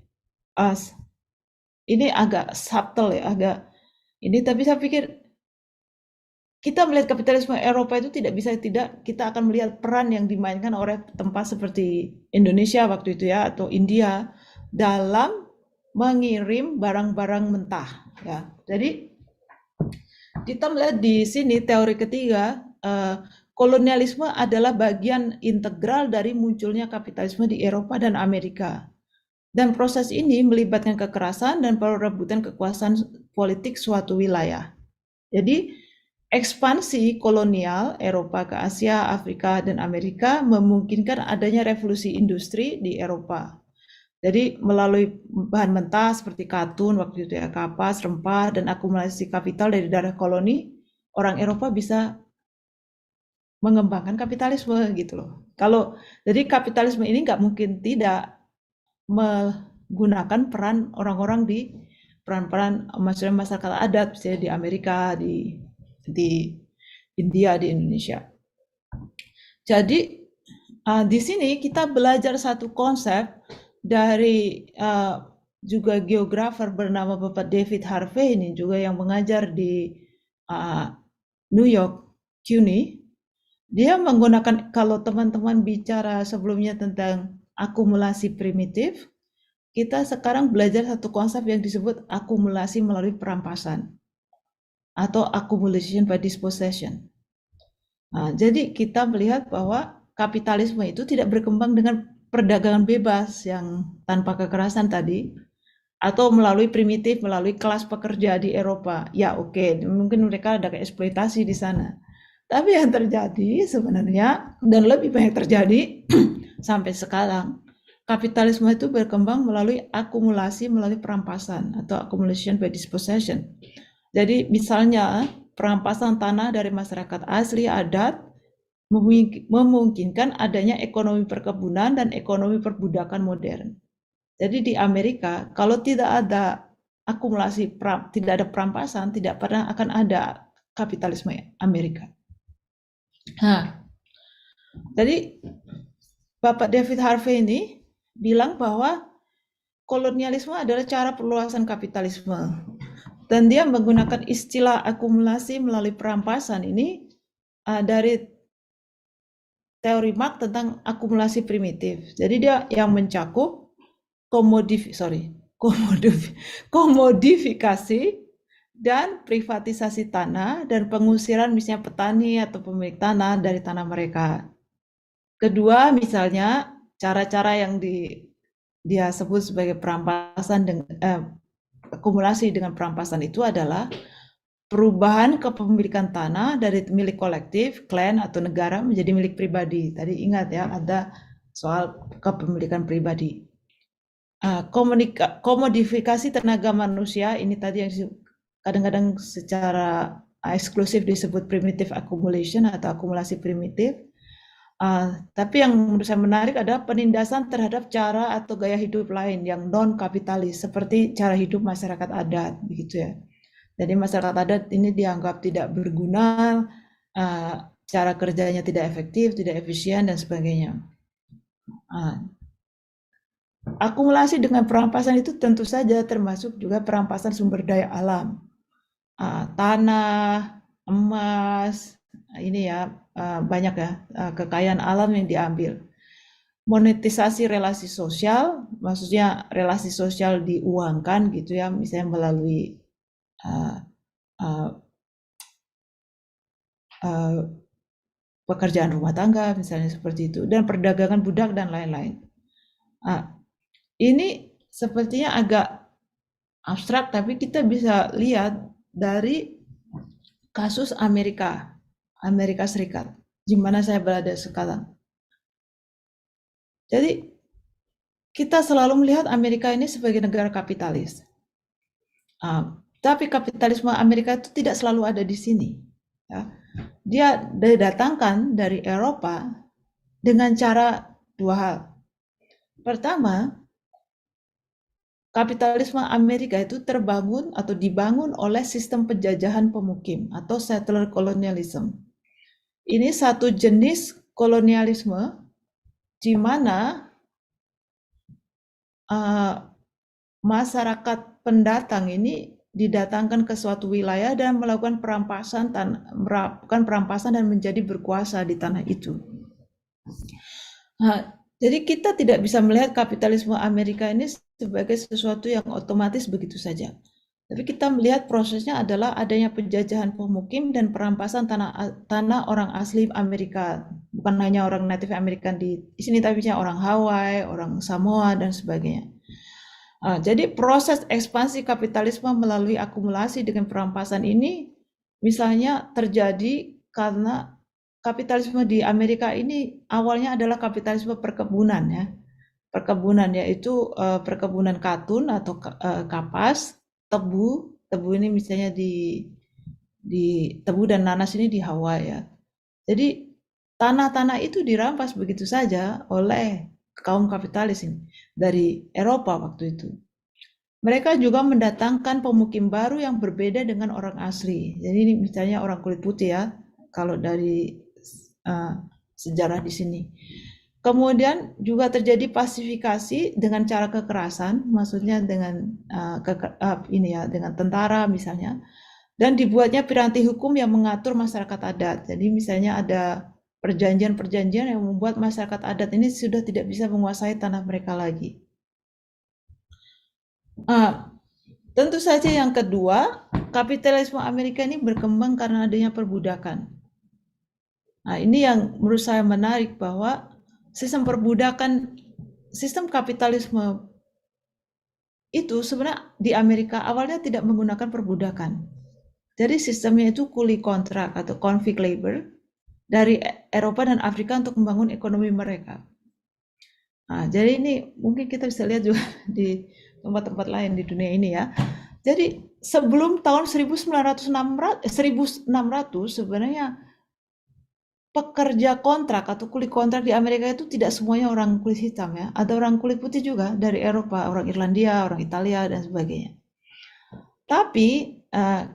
ini agak subtle ya, ini, tapi saya pikir kita melihat kapitalisme Eropa itu tidak bisa tidak kita akan melihat peran yang dimainkan oleh tempat seperti Indonesia waktu itu ya atau India dalam mengirim barang-barang mentah ya. Jadi kita melihat di sini teori ketiga, kolonialisme adalah bagian integral dari munculnya kapitalisme di Eropa dan Amerika. Dan proses ini melibatkan kekerasan dan perebutan kekuasaan politik suatu wilayah. Jadi, ekspansi kolonial Eropa ke Asia, Afrika, dan Amerika memungkinkan adanya revolusi industri di Eropa. Jadi melalui bahan mentah seperti katun, waktu itu ya, kapas, rempah, dan akumulasi kapital dari daerah koloni, orang Eropa bisa mengembangkan kapitalisme gitu loh. Jadi kapitalisme ini nggak mungkin tidak menggunakan peran orang-orang di peran-peran masyarakat adat, misalnya di Amerika, di India, di Indonesia. Jadi di sini kita belajar satu konsep dari juga geografer bernama Bapak David Harvey ini juga yang mengajar di New York, CUNY. Dia menggunakan, kalau teman-teman bicara sebelumnya tentang akumulasi primitif, kita sekarang belajar satu konsep yang disebut akumulasi melalui perampasan atau accumulation by dispossession. Jadi kita melihat bahwa kapitalisme itu tidak berkembang dengan perdagangan bebas yang tanpa kekerasan tadi, atau melalui primitif, melalui kelas pekerja di Eropa. Ya oke, mungkin mereka ada eksploitasi di sana. Tapi yang terjadi sebenarnya, dan lebih banyak terjadi sampai sekarang, kapitalisme itu berkembang melalui akumulasi, melalui perampasan atau accumulation by dispossession. Jadi misalnya perampasan tanah dari masyarakat asli adat memungkinkan adanya ekonomi perkebunan dan ekonomi perbudakan modern. Jadi di Amerika kalau tidak ada akumulasi, tidak ada perampasan, tidak pernah akan ada kapitalisme Amerika. Jadi Bapak David Harvey ini bilang bahwa kolonialisme adalah cara perluasan kapitalisme. Dan dia menggunakan istilah akumulasi melalui perampasan ini dari teori Marx tentang akumulasi primitif. Jadi dia yang mencakup komodifikasi dan privatisasi tanah dan pengusiran misalnya petani atau pemilik tanah dari tanah mereka. Kedua, misalnya cara-cara yang dia sebut sebagai perampasan akumulasi dengan perampasan itu adalah perubahan kepemilikan tanah dari milik kolektif, klan atau negara menjadi milik pribadi. Tadi ingat ya, ada soal kepemilikan pribadi. Komodifikasi tenaga manusia, ini tadi yang kadang-kadang secara eksklusif disebut primitive accumulation atau akumulasi primitif. Tapi yang menurut saya menarik adalah penindasan terhadap cara atau gaya hidup lain yang non-kapitalis, seperti cara hidup masyarakat adat, begitu ya. Jadi masyarakat adat ini dianggap tidak berguna, cara kerjanya tidak efektif, tidak efisien, dan sebagainya. Akumulasi dengan perampasan itu tentu saja termasuk juga perampasan sumber daya alam. Tanah, emas, ini ya banyak ya kekayaan alam yang diambil. Monetisasi relasi sosial, maksudnya relasi sosial diuangkan gitu ya, misalnya melalui pekerjaan rumah tangga misalnya seperti itu, dan perdagangan budak dan lain-lain. Ini sepertinya agak abstrak, tapi kita bisa lihat dari kasus Amerika Serikat, di mana saya berada sekarang. Jadi kita selalu melihat Amerika ini sebagai negara kapitalis. Tapi kapitalisme Amerika itu tidak selalu ada di sini. Ya. Dia didatangkan dari Eropa dengan cara dua hal. Pertama, kapitalisme Amerika itu terbangun atau dibangun oleh sistem penjajahan pemukim atau settler colonialism. Ini satu jenis kolonialisme di mana masyarakat pendatang ini didatangkan ke suatu wilayah dan melakukan perampasan dan menjadi berkuasa di tanah itu. Jadi kita tidak bisa melihat kapitalisme Amerika ini sebagai sesuatu yang otomatis begitu saja. Tapi kita melihat prosesnya adalah adanya penjajahan pemukim dan perampasan tanah orang asli Amerika. Bukan hanya orang Native American di sini, tapi orang Hawaii, orang Samoa, dan sebagainya. Jadi proses ekspansi kapitalisme melalui akumulasi dengan perampasan ini misalnya terjadi karena kapitalisme di Amerika ini awalnya adalah kapitalisme perkebunan ya. Perkebunan yaitu perkebunan katun atau kapas, tebu ini misalnya di tebu dan nanas ini di Hawaii ya. Jadi tanah-tanah itu dirampas begitu saja oleh kaum kapitalis ini dari Eropa waktu itu. Mereka juga mendatangkan pemukim baru yang berbeda dengan orang asli. Jadi ini misalnya orang kulit putih ya, kalau dari sejarah di sini. Kemudian juga terjadi pasifikasi dengan cara kekerasan, maksudnya dengan dengan tentara misalnya, dan dibuatnya piranti hukum yang mengatur masyarakat adat. Jadi misalnya ada perjanjian-perjanjian yang membuat masyarakat adat ini sudah tidak bisa menguasai tanah mereka lagi. Tentu saja yang kedua, kapitalisme Amerika ini berkembang karena adanya perbudakan. Ini yang menurut saya menarik bahwa sistem perbudakan, sistem kapitalisme itu sebenarnya di Amerika awalnya tidak menggunakan perbudakan. Jadi sistemnya itu kuli kontrak atau convict labor dari Eropa dan Afrika untuk membangun ekonomi mereka. Jadi ini mungkin kita bisa lihat juga di tempat-tempat lain di dunia ini ya. Jadi sebelum tahun 1600 sebenarnya pekerja kontrak atau kuli kontrak di Amerika itu tidak semuanya orang kulit hitam ya. Ada orang kulit putih juga dari Eropa, orang Irlandia, orang Italia dan sebagainya. Tapi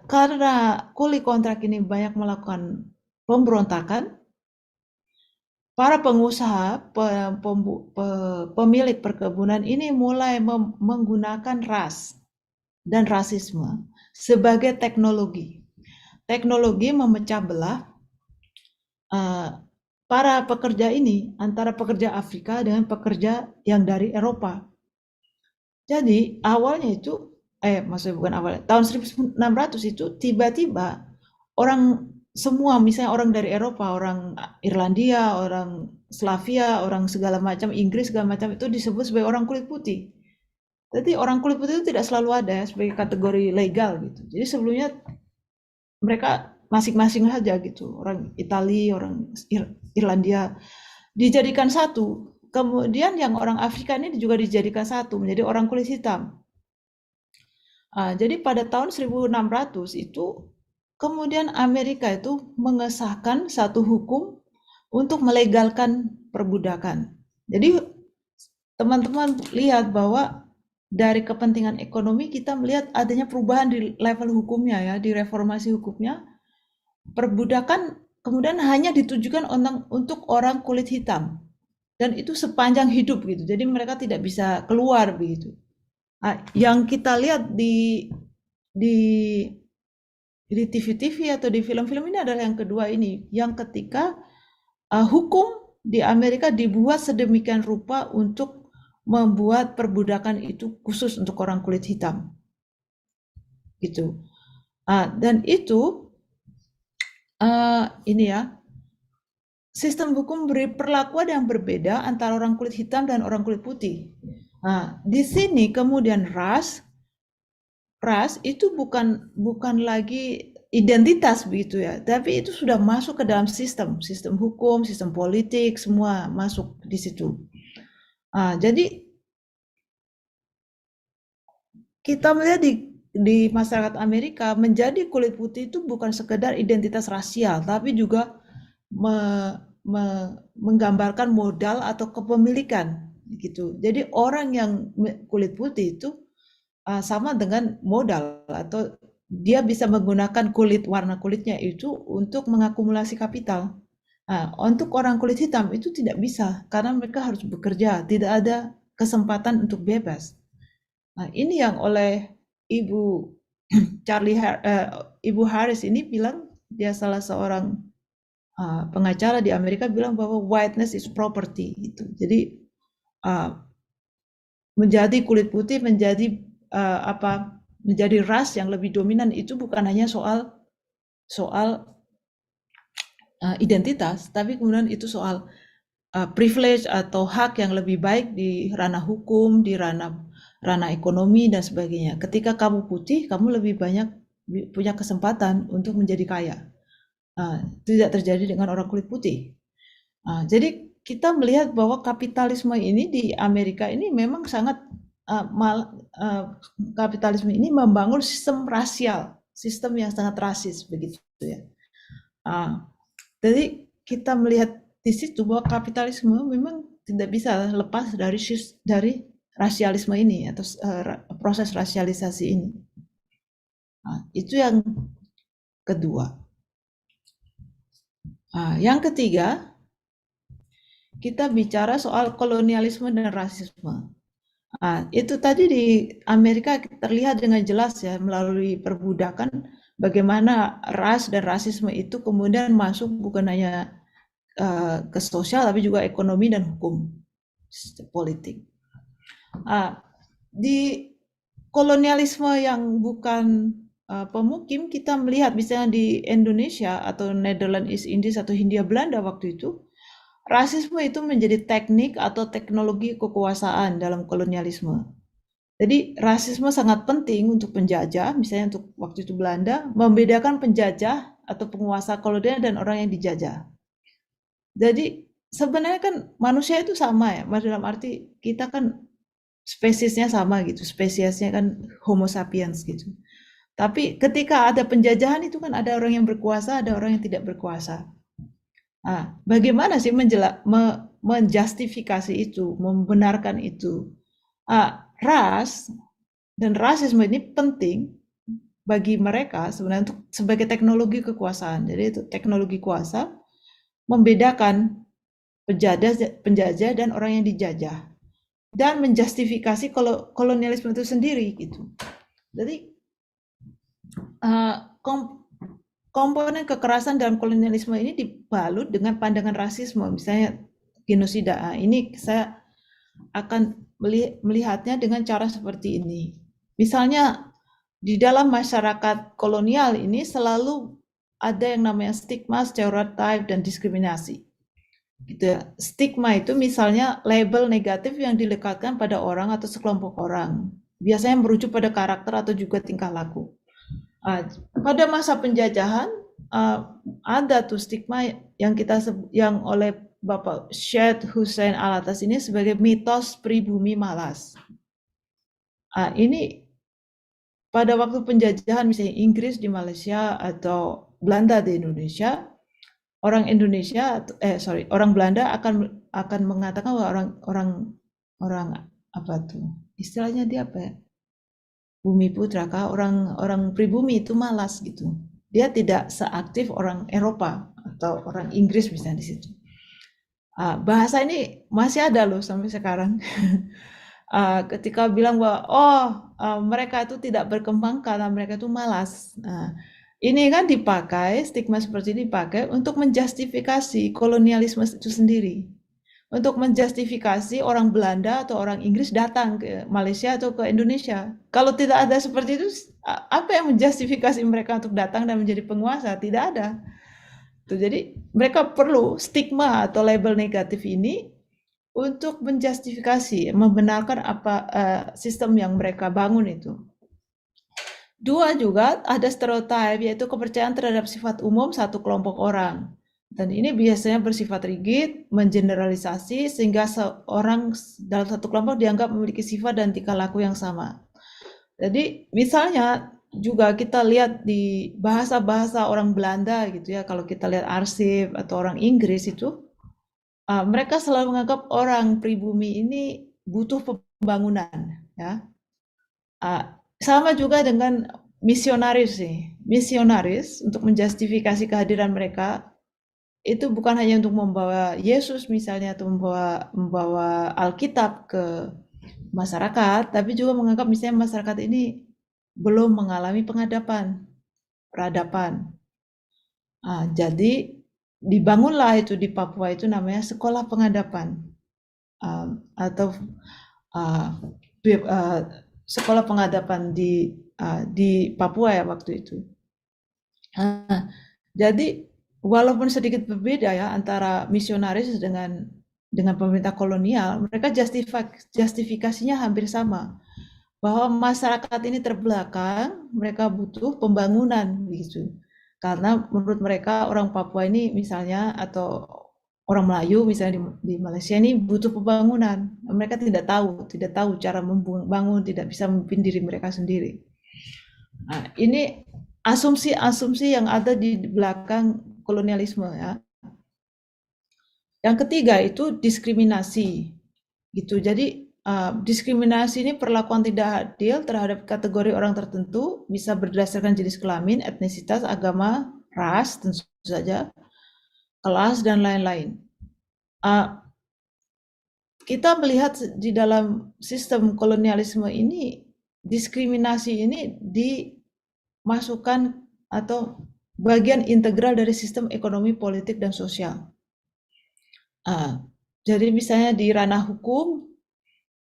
karena kuli kontrak ini banyak melakukan pemberontakan, para pengusaha, pemilik perkebunan ini mulai menggunakan ras dan rasisme sebagai teknologi. Teknologi memecah belah para pekerja ini antara pekerja Afrika dengan pekerja yang dari Eropa. Jadi awalnya itu, maksudnya bukan awalnya, tahun 1600 itu tiba-tiba orang semua, misalnya orang dari Eropa, orang Irlandia, orang Slavia, orang segala macam, Inggris segala macam itu disebut sebagai orang kulit putih. Jadi orang kulit putih itu tidak selalu ada sebagai kategori legal gitu. Jadi sebelumnya mereka masing-masing saja gitu, orang Italia, orang Irlandia dijadikan satu. Kemudian yang orang Afrika ini juga dijadikan satu menjadi orang kulit hitam. Jadi pada tahun 1600 itu kemudian Amerika itu mengesahkan satu hukum untuk melegalkan perbudakan. Jadi teman-teman lihat bahwa dari kepentingan ekonomi kita melihat adanya perubahan di level hukumnya ya, di reformasi hukumnya. Perbudakan kemudian hanya ditujukan untuk orang kulit hitam. Dan itu sepanjang hidup gitu. Jadi mereka tidak bisa keluar begitu. Yang kita lihat di TV-TV atau di film-film ini adalah yang kedua ini, yang ketika hukum di Amerika dibuat sedemikian rupa untuk membuat perbudakan itu khusus untuk orang kulit hitam, gitu. Dan itu ini ya, sistem hukum beri perlakuan yang berbeda antara orang kulit hitam dan orang kulit putih. Di sini kemudian ras itu bukan lagi identitas begitu ya, tapi itu sudah masuk ke dalam sistem hukum, sistem politik, semua masuk di situ. Jadi kita melihat di masyarakat Amerika, menjadi kulit putih itu bukan sekedar identitas rasial, tapi juga menggambarkan modal atau kepemilikan gitu. Jadi orang yang kulit putih itu sama dengan modal, atau dia bisa menggunakan warna kulitnya itu untuk mengakumulasi kapital. Nah, untuk orang kulit hitam itu tidak bisa karena mereka harus bekerja, tidak ada kesempatan untuk bebas. Nah, ini yang oleh Ibu Ibu Harris ini bilang, dia salah seorang pengacara di Amerika, bilang bahwa whiteness is property gitu. Jadi menjadi kulit putih, menjadi menjadi ras yang lebih dominan itu bukan hanya soal identitas, tapi kemudian itu soal privilege atau hak yang lebih baik di ranah hukum, di ranah ekonomi dan sebagainya. Ketika kamu putih, kamu lebih banyak punya kesempatan untuk menjadi kaya. Tidak terjadi dengan orang kulit putih. Jadi kita melihat bahwa kapitalisme ini di Amerika ini memang sangat kapitalisme ini membangun sistem rasial, sistem yang sangat rasis begitu ya. Jadi kita melihat di situ bahwa kapitalisme memang tidak bisa lepas dari rasialisme ini atau proses rasialisasi ini. Itu yang kedua. Yang ketiga, kita bicara soal kolonialisme dan rasisme. Itu tadi di Amerika terlihat dengan jelas ya, melalui perbudakan, bagaimana ras dan rasisme itu kemudian masuk bukan hanya ke sosial tapi juga ekonomi dan hukum politik. Di kolonialisme yang bukan pemukim, kita melihat misalnya di Indonesia atau Netherlands East Indies atau Hindia Belanda waktu itu, rasisme itu menjadi teknik atau teknologi kekuasaan dalam kolonialisme. Jadi rasisme sangat penting untuk penjajah, misalnya untuk waktu itu Belanda, membedakan penjajah atau penguasa kolonial dan orang yang dijajah. Jadi sebenarnya kan manusia itu sama ya, dalam arti kita kan spesiesnya sama gitu, spesiesnya kan Homo sapiens gitu. Tapi ketika ada penjajahan itu kan ada orang yang berkuasa, ada orang yang tidak berkuasa. Bagaimana sih menjustifikasi itu, membenarkan itu? Ras dan rasisme ini penting bagi mereka sebenarnya untuk sebagai teknologi kekuasaan. Jadi itu teknologi kuasa membedakan penjajah dan orang yang dijajah dan menjustifikasi kolonialisme itu sendiri gitu. Jadi komponen kekerasan dalam kolonialisme ini dibalut dengan pandangan rasisme, misalnya genosida. Ini saya akan melihatnya dengan cara seperti ini. Misalnya di dalam masyarakat kolonial ini selalu ada yang namanya stigma, stereotype, dan diskriminasi. Gitu ya. Stigma itu misalnya label negatif yang dilekatkan pada orang atau sekelompok orang. Biasanya merujuk pada karakter atau juga tingkah laku. Pada masa penjajahan ada tuh stigma yang oleh Bapak Syed Hussein Alatas ini sebagai mitos pribumi malas. Ini pada waktu penjajahan misalnya Inggris di Malaysia atau Belanda di Indonesia, orang Belanda akan mengatakan bahwa orang apa tuh istilahnya, dia apa ya? Bumi putra kah, orang pribumi itu malas gitu. Dia tidak seaktif orang Eropa atau orang Inggris misalnya di situ. Bahasa ini masih ada loh sampai sekarang. Ketika bilang bahwa mereka itu tidak berkembang karena mereka itu malas. Ini kan dipakai, stigma seperti ini dipakai untuk menjustifikasi kolonialisme itu sendiri. Untuk menjustifikasi orang Belanda atau orang Inggris datang ke Malaysia atau ke Indonesia. Kalau tidak ada seperti itu, apa yang menjustifikasi mereka untuk datang dan menjadi penguasa? Tidak ada. Jadi mereka perlu stigma atau label negatif ini untuk menjustifikasi, membenarkan apa sistem yang mereka bangun itu. Dua, juga ada stereotip, yaitu kepercayaan terhadap sifat umum satu kelompok orang. Dan ini biasanya bersifat rigid, mengeneralisasi, sehingga seorang dalam satu kelompok dianggap memiliki sifat dan tingkah laku yang sama. Jadi misalnya juga kita lihat di bahasa-bahasa orang Belanda gitu ya, kalau kita lihat arsip atau orang Inggris itu, mereka selalu menganggap orang pribumi ini butuh pembangunan, ya. Sama juga dengan misionaris nih. Misionaris untuk menjustifikasi kehadiran mereka itu bukan hanya untuk membawa Yesus misalnya atau membawa Alkitab ke masyarakat, tapi juga menganggap misalnya masyarakat ini belum mengalami peradaban. Jadi dibangunlah itu di Papua itu namanya sekolah pengadapan, atau uh, sekolah pengadapan di Papua ya waktu itu. Jadi walaupun sedikit berbeda ya antara misionaris dengan pemerintah kolonial, mereka justifikasinya hampir sama, bahwa masyarakat ini terbelakang, mereka butuh pembangunan begitu. Karena menurut mereka orang Papua ini misalnya atau orang Melayu misalnya di Malaysia ini butuh pembangunan. Mereka tidak tahu cara membangun, tidak bisa memimpin diri mereka sendiri. Nah, ini asumsi-asumsi yang ada di belakang kolonialisme ya. Yang ketiga itu diskriminasi gitu. Jadi diskriminasi ini perlakuan tidak adil terhadap kategori orang tertentu, bisa berdasarkan jenis kelamin, etnisitas, agama, ras, tentu saja, kelas dan lain-lain. Kita melihat di dalam sistem kolonialisme ini, diskriminasi ini dimasukkan atau bagian integral dari sistem ekonomi, politik, dan sosial. Jadi misalnya di ranah hukum,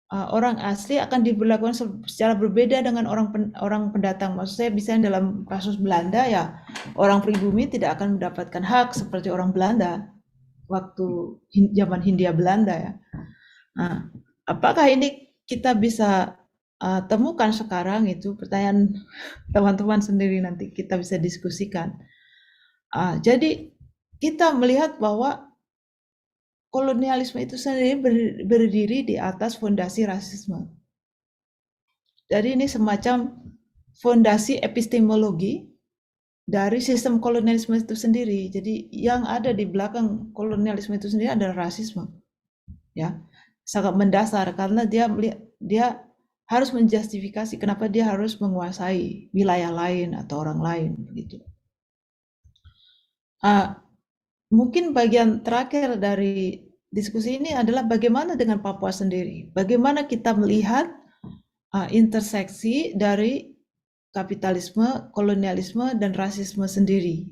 orang asli akan diberlakukan secara berbeda dengan orang pendatang. Maksud saya misalnya dalam kasus Belanda ya, orang pribumi tidak akan mendapatkan hak seperti orang Belanda waktu zaman Hindia Belanda ya. Apakah ini kita bisa temukan sekarang, itu pertanyaan teman-teman sendiri, nanti kita bisa diskusikan. Jadi kita melihat bahwa kolonialisme itu sendiri berdiri di atas fondasi rasisme. Jadi ini semacam fondasi epistemologi dari sistem kolonialisme itu sendiri. Jadi yang ada di belakang kolonialisme itu sendiri adalah rasisme. Ya, sangat mendasar karena dia harus menjustifikasi kenapa dia harus menguasai wilayah lain atau orang lain begitu. Mungkin bagian terakhir dari diskusi ini adalah bagaimana dengan Papua sendiri. Bagaimana kita melihat interseksi dari kapitalisme, kolonialisme, dan rasisme sendiri.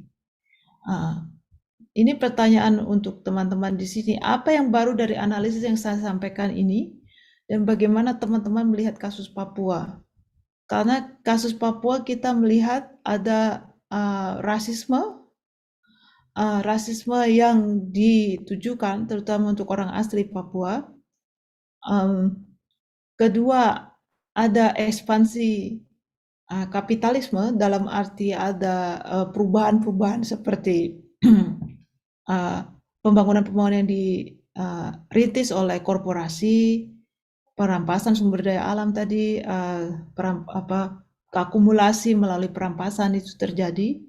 Ini pertanyaan untuk teman-teman di sini. Apa yang baru dari analisis yang saya sampaikan ini, dan bagaimana teman-teman melihat kasus Papua? Karena kasus Papua kita melihat ada rasisme yang ditujukan terutama untuk orang asli Papua. Kedua, ada ekspansi kapitalisme, dalam arti ada perubahan-perubahan seperti pembangunan-pembangunan yang dirintis oleh korporasi, perampasan sumber daya alam tadi, akumulasi melalui perampasan itu terjadi.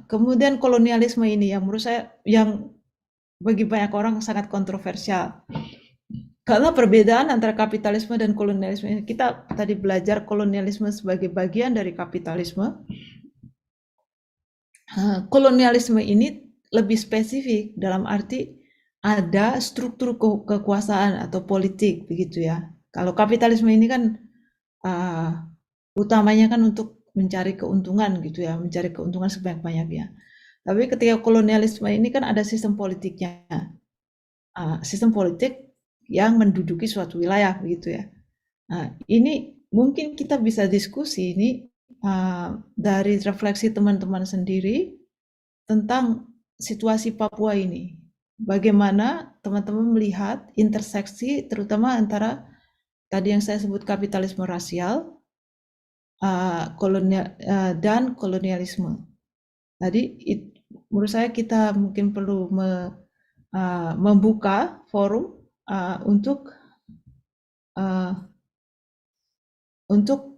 Kemudian kolonialisme ini yang menurut saya yang bagi banyak orang sangat kontroversial. Karena perbedaan antara kapitalisme dan kolonialisme, kita tadi belajar kolonialisme sebagai bagian dari kapitalisme. Kolonialisme ini lebih spesifik dalam arti ada struktur kekuasaan atau politik begitu ya. Kalau kapitalisme ini kan utamanya kan untuk mencari keuntungan gitu ya, mencari keuntungan sebanyak-banyaknya. Tapi ketika kolonialisme ini kan ada sistem politiknya, sistem politik yang menduduki suatu wilayah begitu ya. Ini mungkin kita bisa diskusi ini dari refleksi teman-teman sendiri tentang situasi Papua ini. Bagaimana teman-teman melihat interseksi terutama antara tadi yang saya sebut kapitalisme rasial dan kolonialisme. Jadi menurut saya kita mungkin perlu membuka forum untuk untuk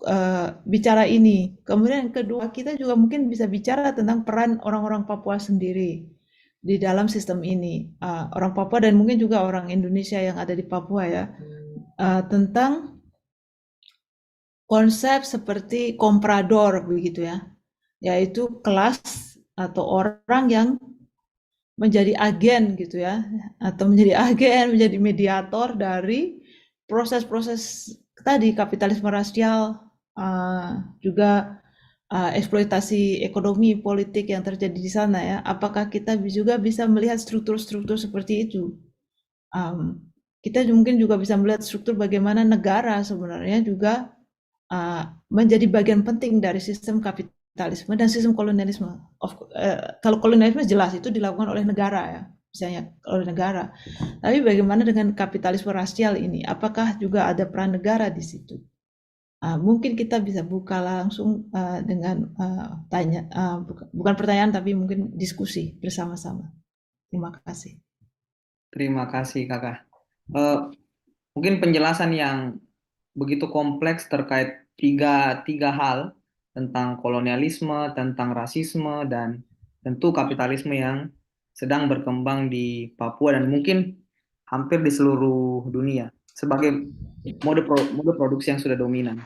bicara ini. Kemudian yang kedua, kita juga mungkin bisa bicara tentang peran orang-orang Papua sendiri di dalam sistem ini. Orang Papua dan mungkin juga orang Indonesia yang ada di Papua ya, tentang konsep seperti komprador begitu ya, yaitu kelas atau orang yang menjadi agen gitu ya, atau menjadi agen, menjadi mediator dari proses-proses tadi kapitalisme rasial, juga eksploitasi ekonomi politik yang terjadi di sana ya. Apakah kita juga bisa melihat struktur-struktur seperti itu? Kita mungkin juga bisa melihat struktur bagaimana negara sebenarnya juga menjadi bagian penting dari sistem kapitalisme dan sistem kolonialisme. Kalau kolonialisme jelas itu dilakukan oleh negara ya, misalnya oleh negara. Tapi bagaimana dengan kapitalisme rasial ini? Apakah juga ada peran negara di situ? Mungkin kita bisa buka langsung dengan tanya, bukan pertanyaan tapi mungkin diskusi bersama-sama. Terima kasih. Terima kasih Kakak. Mungkin penjelasan yang begitu kompleks terkait tiga hal tentang kolonialisme, tentang rasisme, dan tentu kapitalisme yang sedang berkembang di Papua dan mungkin hampir di seluruh dunia sebagai mode produksi yang sudah dominan.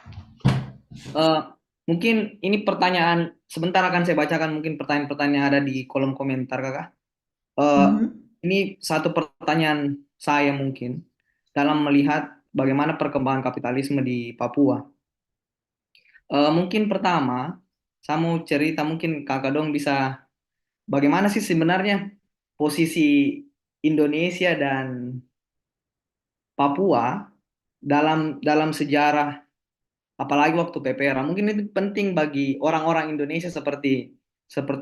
Mungkin ini pertanyaan, sebentar akan saya bacakan mungkin pertanyaan-pertanyaan yang ada di kolom komentar Kakak. Ini satu pertanyaan saya mungkin dalam melihat bagaimana perkembangan kapitalisme di Papua. Mungkin pertama, saya mau cerita mungkin Kakak dong bisa bagaimana sih sebenarnya posisi Indonesia dan Papua dalam sejarah, apalagi waktu PPRA. Mungkin itu penting bagi orang-orang Indonesia seperti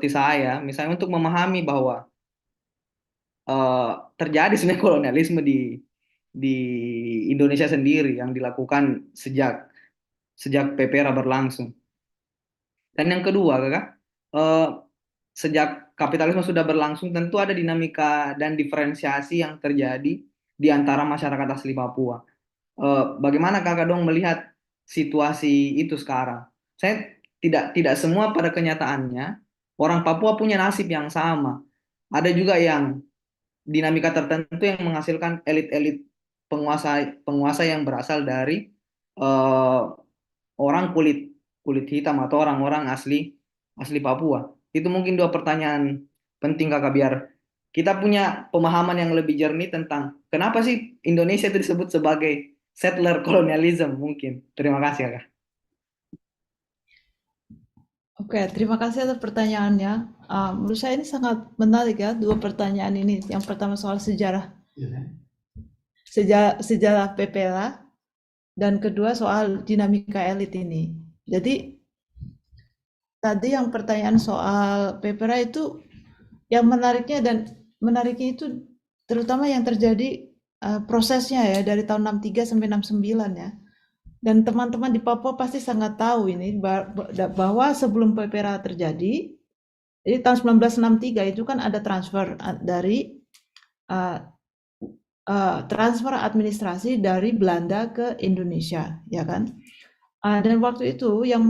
saya, misalnya untuk memahami bahwa terjadi sebenarnya kolonialisme di Indonesia sendiri yang dilakukan sejak PPRA berlangsung. Dan yang kedua, Kakak, sejak kapitalisme sudah berlangsung, tentu ada dinamika dan diferensiasi yang terjadi di antara masyarakat asli Papua. Bagaimana Kakak dong melihat situasi itu sekarang? Saya tidak semua pada kenyataannya orang Papua punya nasib yang sama. Ada juga yang dinamika tertentu yang menghasilkan elit-elit penguasa yang berasal dari orang kulit hitam atau orang-orang asli Papua. Itu mungkin dua pertanyaan penting Kakak biar kita punya pemahaman yang lebih jernih tentang kenapa sih Indonesia itu disebut sebagai settler colonialism mungkin. Terima kasih Kakak. Oke, terima kasih atas pertanyaannya. Menurut saya ini sangat menarik ya, dua pertanyaan ini. Yang pertama soal sejarah PPRA, dan kedua soal dinamika elit ini. Jadi tadi yang pertanyaan soal PPRA itu yang menariknya itu terutama yang terjadi prosesnya ya dari tahun 63 sampai 69 ya. Dan teman-teman di Papua pasti sangat tahu ini bahwa sebelum PPRA terjadi, jadi tahun 1963 itu kan ada transfer dari transfer administrasi dari Belanda ke Indonesia, ya kan? Dan waktu itu yang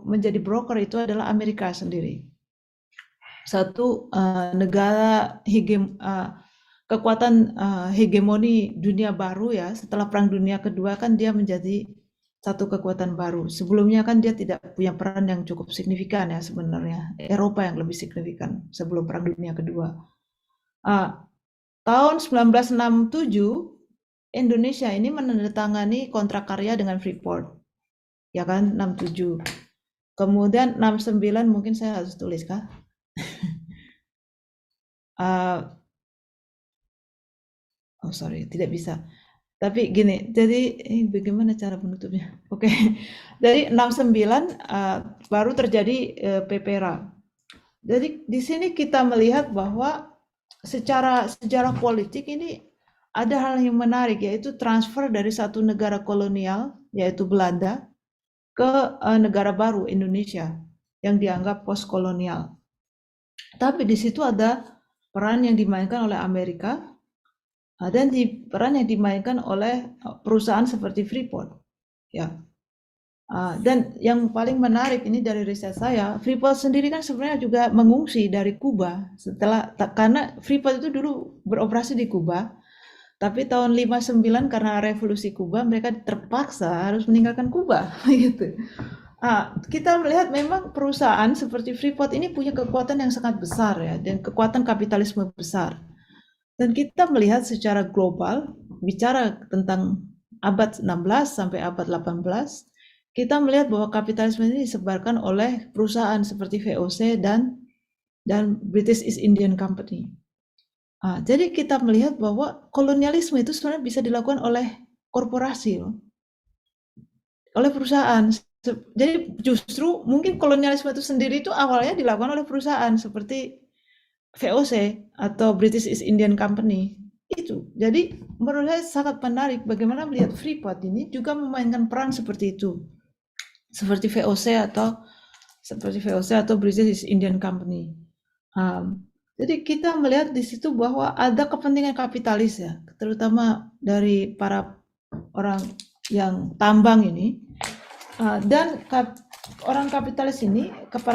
menjadi broker itu adalah Amerika sendiri. Satu negara kekuatan hegemoni dunia baru ya, setelah Perang Dunia Kedua kan dia menjadi satu kekuatan baru. Sebelumnya kan dia tidak punya peran yang cukup signifikan ya sebenarnya. Eropa yang lebih signifikan sebelum Perang Dunia Kedua. Tahun 1967 Indonesia ini menandatangani kontrak karya dengan Freeport. Ya kan, 67. Kemudian 69 mungkin saya harus tulis kah? Oh sorry, tidak bisa. Tapi gini, jadi bagaimana cara penutupnya? Oke, dari 69 baru terjadi PPRA. Jadi di sini kita melihat bahwa secara sejarah politik ini ada hal yang menarik, yaitu transfer dari satu negara kolonial, yaitu Belanda, ke negara baru Indonesia yang dianggap postkolonial. Tapi di situ ada peran yang dimainkan oleh Amerika dan peran yang dimainkan oleh perusahaan seperti Freeport, ya. Dan yang paling menarik ini dari riset saya, Freeport sendiri kan sebenarnya juga mengungsi dari Kuba karena Freeport itu dulu beroperasi di Kuba, tapi tahun 59 karena revolusi Kuba mereka terpaksa harus meninggalkan Kuba gitu. Kita melihat memang perusahaan seperti Freeport ini punya kekuatan yang sangat besar ya, dan kekuatan kapitalisme besar. Dan kita melihat secara global, bicara tentang abad 16 sampai abad 18, kita melihat bahwa kapitalisme ini disebarkan oleh perusahaan seperti VOC dan British East Indian Company. Jadi kita melihat bahwa kolonialisme itu sebenarnya bisa dilakukan oleh korporasi, oleh perusahaan. Jadi justru mungkin kolonialisme itu sendiri itu awalnya dilakukan oleh perusahaan seperti VOC atau British East Indian Company itu. Jadi menurut saya sangat menarik bagaimana melihat Freeport ini juga memainkan peran seperti itu, seperti VOC atau British East Indian Company. Jadi kita melihat di situ bahwa ada kepentingan kapitalis ya, terutama dari para orang yang tambang ini, dan para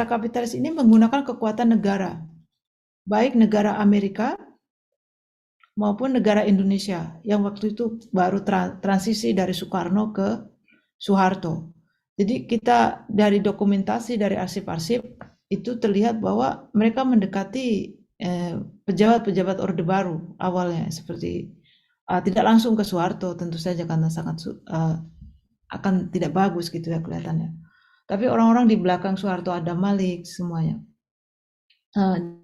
kapitalis ini menggunakan kekuatan negara, baik negara Amerika maupun negara Indonesia yang waktu itu baru transisi dari Soekarno ke Soeharto. Jadi kita dari dokumentasi, dari arsip-arsip itu terlihat bahwa mereka mendekati pejabat-pejabat Orde Baru awalnya, seperti tidak langsung ke Soeharto tentu saja karena sangat akan tidak bagus gitu ya kelihatannya. Tapi orang-orang di belakang Soeharto, ada Malik semuanya.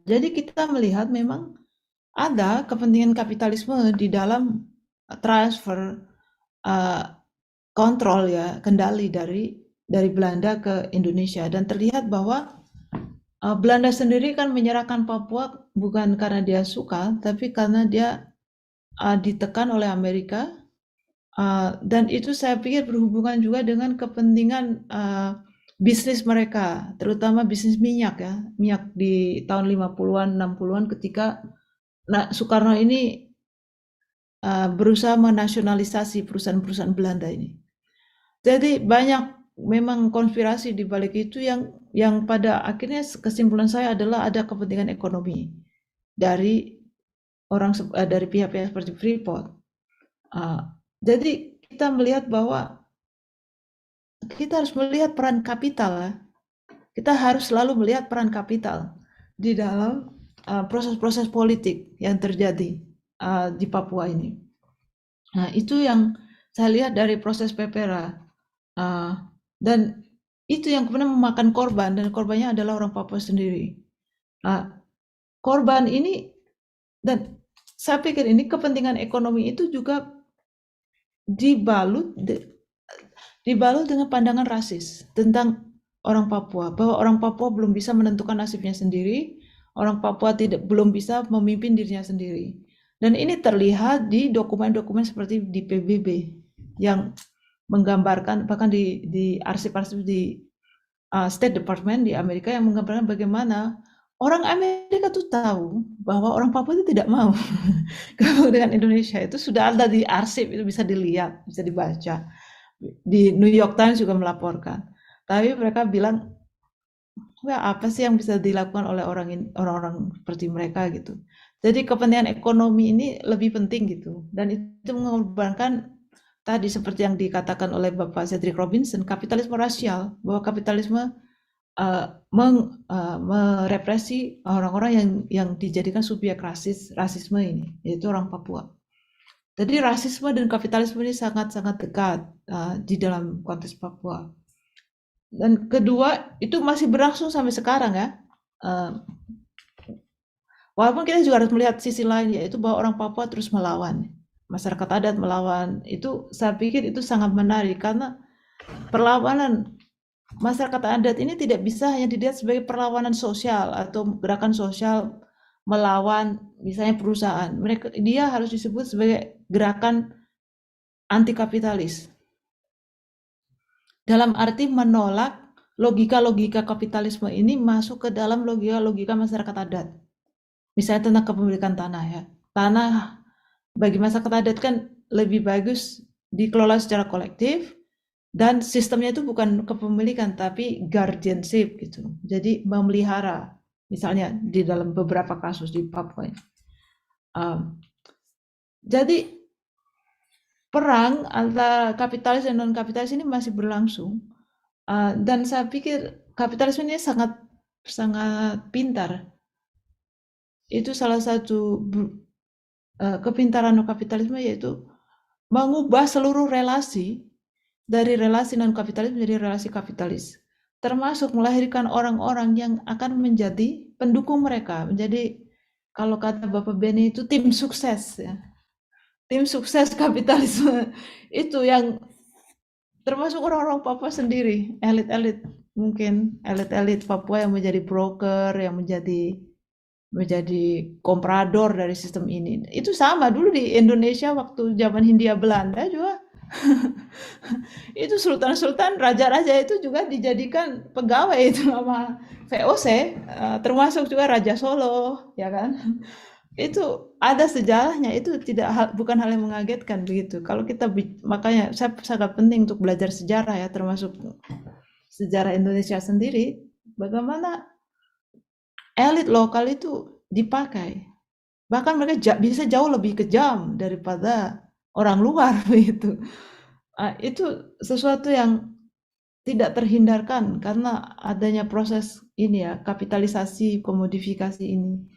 Jadi kita melihat memang ada kepentingan kapitalisme di dalam transfer kontrol ya, kendali dari Belanda ke Indonesia, dan terlihat bahwa Belanda sendiri kan menyerahkan Papua bukan karena dia suka, tapi karena dia ditekan oleh Amerika, dan itu saya pikir berhubungan juga dengan kepentingan bisnis mereka, terutama bisnis minyak ya, minyak di tahun 50-an, 60-an ketika Soekarno ini berusaha menasionalisasi perusahaan-perusahaan Belanda ini. Jadi banyak memang konspirasi di balik itu yang pada akhirnya kesimpulan saya adalah ada kepentingan ekonomi dari dari pihak-pihak seperti Freeport. Jadi kita melihat bahwa kita harus melihat peran kapital ya. Kita harus selalu melihat peran kapital di dalam proses-proses politik yang terjadi di Papua ini. Nah, itu yang saya lihat dari proses PPRA, dan itu yang kemudian memakan korban, dan korbannya adalah orang Papua sendiri. Korban ini, dan saya pikir ini kepentingan ekonomi itu juga dibalut dengan pandangan rasis tentang orang Papua, bahwa orang Papua belum bisa menentukan nasibnya sendiri, orang Papua belum bisa memimpin dirinya sendiri. Dan ini terlihat di dokumen-dokumen seperti di PBB yang menggambarkan, bahkan di arsip-arsip di State Department di Amerika yang menggambarkan bagaimana orang Amerika tuh tahu bahwa orang Papua itu tidak mau gabung dengan Indonesia. Itu sudah ada di arsip, itu bisa dilihat, bisa dibaca. Di New York Times juga melaporkan. Tapi mereka bilang, apa sih yang bisa dilakukan oleh orang-orang seperti mereka gitu. Jadi kepentingan ekonomi ini lebih penting gitu. Dan itu mengorbankan tadi seperti yang dikatakan oleh Bapak Cedric Robinson, kapitalisme rasial, bahwa kapitalisme merepresi orang-orang yang dijadikan subjek rasisme ini, yaitu orang Papua. Jadi rasisme dan kapitalisme ini sangat-sangat dekat di dalam konteks Papua. Dan kedua, itu masih berlangsung sampai sekarang ya. Walaupun kita juga harus melihat sisi lain, yaitu bahwa orang Papua terus melawan. Masyarakat adat melawan. Itu saya pikir itu sangat menarik, karena perlawanan masyarakat adat ini tidak bisa hanya dilihat sebagai perlawanan sosial atau gerakan sosial melawan misalnya perusahaan. Dia harus disebut sebagai gerakan anti kapitalis. Dalam arti menolak logika-logika kapitalisme ini masuk ke dalam logika-logika masyarakat adat. Misalnya tentang kepemilikan tanah ya. Tanah bagi masyarakat adat kan lebih bagus dikelola secara kolektif, Dan sistemnya itu bukan kepemilikan tapi guardianship gitu. Jadi memelihara, misalnya di dalam beberapa kasus di Papua. Jadi perang antara kapitalis dan non kapitalis ini masih berlangsung. Dan saya pikir kapitalisme ini sangat sangat pintar. Itu salah satu kepintaran kapitalisme, yaitu mengubah seluruh relasi dari relasi non kapitalis menjadi relasi kapitalis, termasuk melahirkan orang-orang yang akan menjadi pendukung mereka, menjadi, kalau kata Bapak Beni itu tim sukses ya. Tim sukses kapitalisme itu yang termasuk orang-orang Papua sendiri, elit-elit, mungkin elit-elit Papua yang menjadi broker, yang menjadi komprador dari sistem ini. Itu sama dulu di Indonesia waktu zaman Hindia Belanda juga. Itu sultan-sultan, raja-raja itu juga dijadikan pegawai itu sama VOC, termasuk juga Raja Solo, ya kan? Itu ada sejarahnya, itu bukan hal yang mengagetkan begitu. Kalau kita makanya saya sangat penting untuk belajar sejarah ya, termasuk sejarah Indonesia sendiri, bagaimana elit lokal itu dipakai. Bahkan mereka bisa jauh lebih kejam daripada orang luar begitu. Itu sesuatu yang tidak terhindarkan karena adanya proses ini ya, kapitalisasi, komodifikasi ini.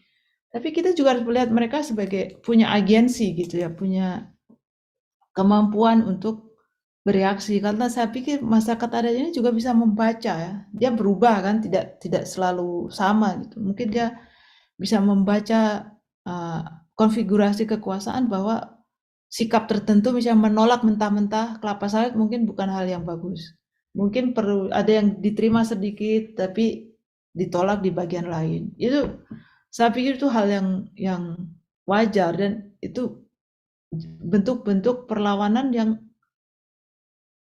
Tapi kita juga harus melihat mereka sebagai punya agensi gitu ya, punya kemampuan untuk bereaksi, karena saya pikir masyarakat adat ini juga bisa membaca ya. Dia berubah kan, tidak selalu sama gitu. Mungkin dia bisa membaca konfigurasi kekuasaan bahwa sikap tertentu misalnya menolak mentah-mentah kelapa sawit mungkin bukan hal yang bagus. Mungkin perlu ada yang diterima sedikit tapi ditolak di bagian lain. Itu saya pikir itu hal yang wajar, dan itu bentuk-bentuk perlawanan yang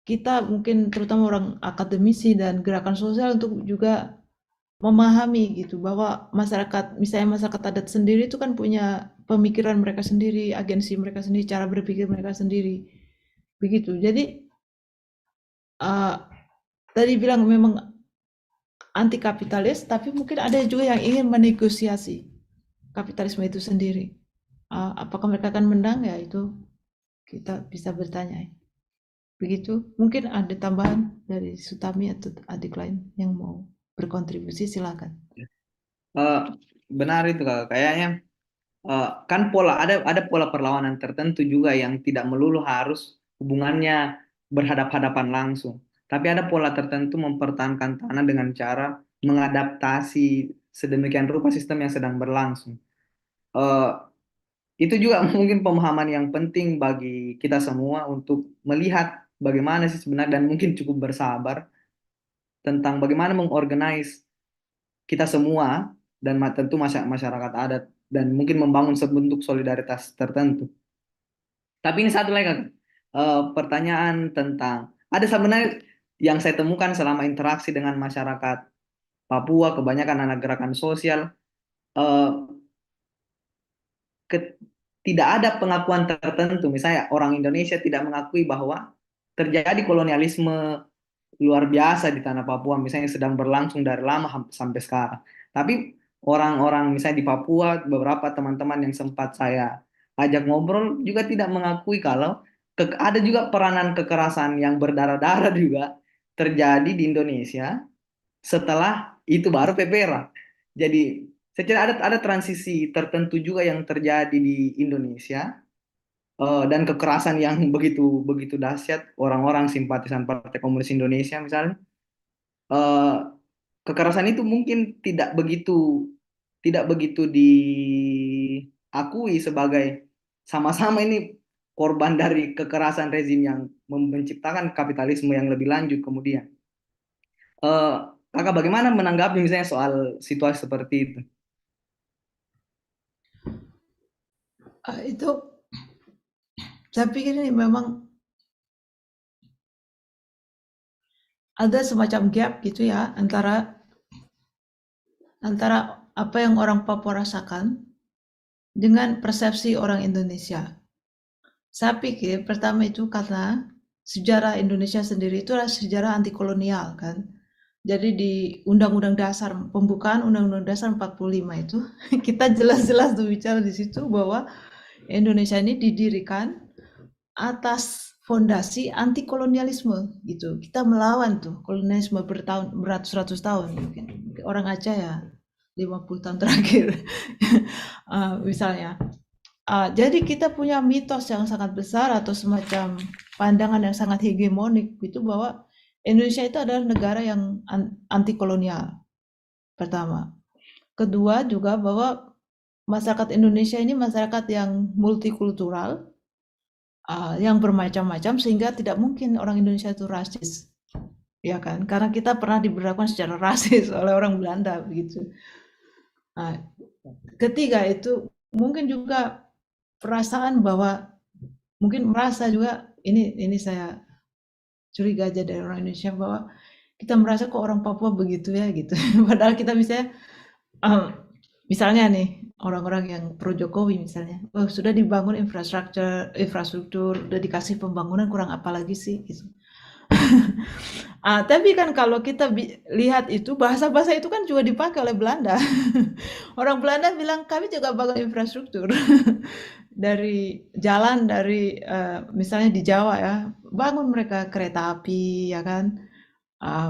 kita mungkin terutama orang akademisi dan gerakan sosial untuk juga memahami gitu, bahwa masyarakat, misalnya masyarakat adat sendiri itu kan punya pemikiran mereka sendiri, agensi mereka sendiri, cara berpikir mereka sendiri, begitu. Jadi tadi bilang memang anti kapitalis, tapi mungkin ada juga yang ingin menegosiasi kapitalisme itu sendiri. Apakah mereka akan menang, ya itu kita bisa bertanya. Begitu. Mungkin ada tambahan dari Sutami atau adik lain yang mau berkontribusi, silakan. Benar itu Kak. Kayaknya kan ada pola perlawanan tertentu juga yang tidak melulu harus hubungannya berhadap-hadapan langsung. Tapi ada pola tertentu mempertahankan tanah dengan cara mengadaptasi sedemikian rupa sistem yang sedang berlangsung. Itu juga mungkin pemahaman yang penting bagi kita semua untuk melihat bagaimana sih sebenarnya, dan mungkin cukup bersabar tentang bagaimana mengorganize kita semua dan tentu masyarakat adat, dan mungkin membangun sebentuk solidaritas tertentu. Tapi ini satu lagi Kak. Pertanyaan tentang, ada sebenarnya yang saya temukan selama interaksi dengan masyarakat Papua, kebanyakan anak gerakan sosial, eh, tidak ada pengakuan tertentu. Misalnya orang Indonesia tidak mengakui bahwa terjadi kolonialisme luar biasa di tanah Papua, misalnya sedang berlangsung dari lama sampai sekarang. Tapi orang-orang misalnya di Papua, beberapa teman-teman yang sempat saya ajak ngobrol juga tidak mengakui kalau ada juga peranan kekerasan yang berdarah-darah juga terjadi di Indonesia. Setelah itu baru PPRA. Jadi secara ada transisi tertentu juga yang terjadi di Indonesia, dan kekerasan yang begitu begitu dahsyat. Orang-orang simpatisan Partai Komunis Indonesia misalnya, eh, kekerasan itu mungkin tidak begitu diakui sebagai sama-sama ini korban dari kekerasan rezim yang menciptakan kapitalisme yang lebih lanjut kemudian. Eh, Kakak bagaimana menanggapi misalnya soal situasi seperti itu? Itu saya pikir ini memang ada semacam gap gitu ya antara apa yang orang Papua rasakan dengan persepsi orang Indonesia. Saya pikir pertama itu karena sejarah Indonesia sendiri itu adalah sejarah anti kolonial kan. Jadi di Undang-Undang Dasar, pembukaan Undang-Undang Dasar 45 itu kita jelas-jelas tuh bicara di situ bahwa Indonesia ini didirikan atas fondasi anti kolonialisme gitu. Kita melawan tuh kolonialisme beratus-ratus tahun. Mungkin orang Aceh ya 50 tahun terakhir misalnya. Jadi kita punya mitos yang sangat besar atau semacam pandangan yang sangat hegemonik itu bahwa Indonesia itu adalah negara yang anti kolonial. Pertama. Kedua juga bahwa masyarakat Indonesia ini masyarakat yang multikultural, yang bermacam-macam sehingga tidak mungkin orang Indonesia itu rasis. Ya kan? Karena kita pernah diberlakukan secara rasis oleh orang Belanda begitu. Ketiga itu mungkin juga perasaan bahwa mungkin merasa juga ini saya curiga aja dari orang Indonesia bahwa kita merasa kok orang Papua begitu ya gitu. Padahal kita misalnya nih orang-orang yang pro Jokowi misalnya, oh sudah dibangun infrastruktur, udah dikasih pembangunan kurang apa lagi sih gitu. Tapi kan kalau kita lihat itu bahasa-bahasa itu kan juga dipakai oleh Belanda. Orang Belanda bilang kami juga bangun infrastruktur dari jalan dari misalnya di Jawa ya, bangun mereka kereta api ya kan,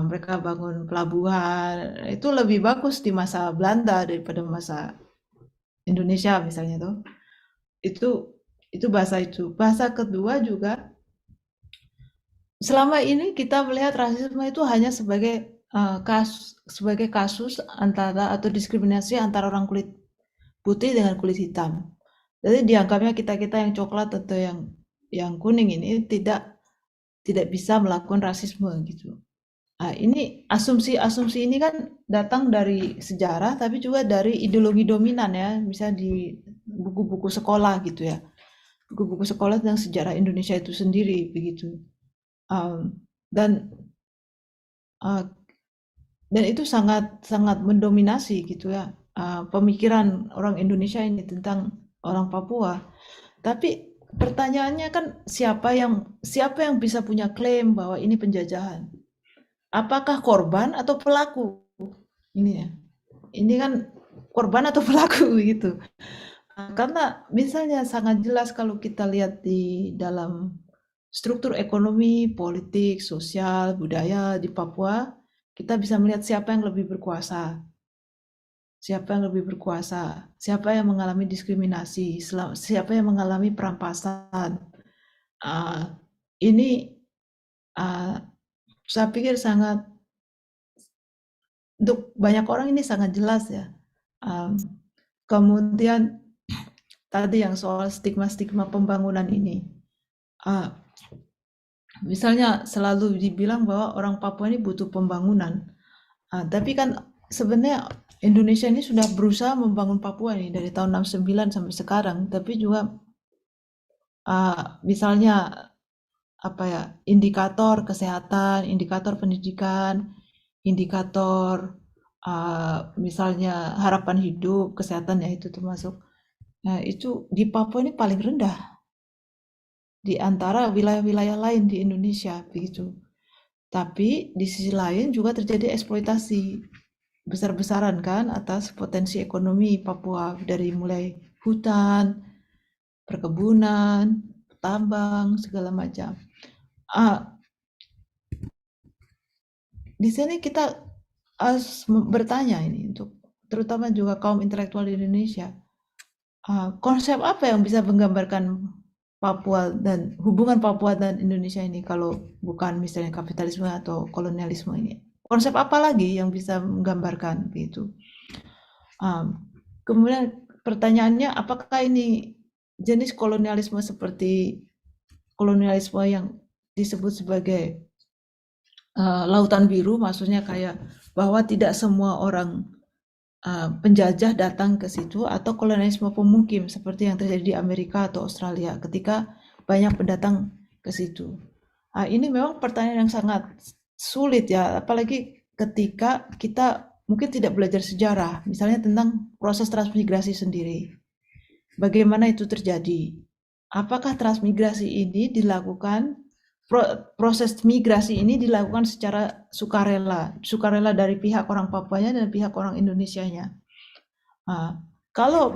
mereka bangun pelabuhan itu lebih bagus di masa Belanda daripada masa Indonesia misalnya tuh. Itu bahasa itu. Bahasa kedua juga selama ini kita melihat rasisme itu hanya sebagai kasus antara atau diskriminasi antara orang kulit putih dengan kulit hitam. Jadi dianggapnya kita-kita yang coklat atau yang kuning ini tidak bisa melakukan rasisme gitu. Ini asumsi ini kan datang dari sejarah tapi juga dari ideologi dominan ya, misalnya di buku-buku sekolah gitu ya. Buku-buku sekolah tentang sejarah Indonesia itu sendiri begitu. Dan itu sangat mendominasi gitu ya pemikiran orang Indonesia ini tentang orang Papua. Tapi pertanyaannya kan siapa yang bisa punya klaim bahwa ini penjajahan? Apakah korban atau pelaku? Ini ya. Ini kan korban atau pelaku gitu. Karena misalnya sangat jelas kalau kita lihat di dalam struktur ekonomi, politik, sosial, budaya di Papua, kita bisa melihat siapa yang lebih berkuasa. Siapa yang lebih berkuasa, siapa yang mengalami diskriminasi, siapa yang mengalami perampasan. Ini saya pikir untuk banyak orang ini sangat jelas ya. Kemudian tadi yang soal stigma-stigma pembangunan ini. Misalnya selalu dibilang bahwa orang Papua ini butuh pembangunan. Tapi kan sebenarnya Indonesia ini sudah berusaha membangun Papua ini dari tahun 69 sampai sekarang, tapi juga misalnya indikator kesehatan, indikator pendidikan, indikator misalnya harapan hidup, kesehatan ya itu termasuk. Nah, itu di Papua ini paling rendah di antara wilayah-wilayah lain di Indonesia begitu. Tapi di sisi lain juga terjadi eksploitasi besar-besaran kan atas potensi ekonomi Papua dari mulai hutan, perkebunan, tambang, segala macam. Di sini kita harus bertanya ini untuk terutama juga kaum intelektual di Indonesia. Konsep apa yang bisa menggambarkan Papua dan hubungan Papua dan Indonesia ini kalau bukan misalnya kapitalisme atau kolonialisme ini? Konsep apa lagi yang bisa menggambarkan begitu? Kemudian pertanyaannya apakah ini jenis kolonialisme seperti kolonialisme yang disebut sebagai lautan biru, maksudnya kayak bahwa tidak semua orang penjajah datang ke situ, atau kolonialisme pemukim seperti yang terjadi di Amerika atau Australia ketika banyak pendatang ke situ. Ini memang pertanyaan yang sangat sulit ya, apalagi ketika kita mungkin tidak belajar sejarah, misalnya tentang proses transmigrasi sendiri. Bagaimana itu terjadi? Apakah transmigrasi ini dilakukan proses migrasi ini dilakukan secara sukarela dari pihak orang Papuanya dan pihak orang Indonesianya. Kalau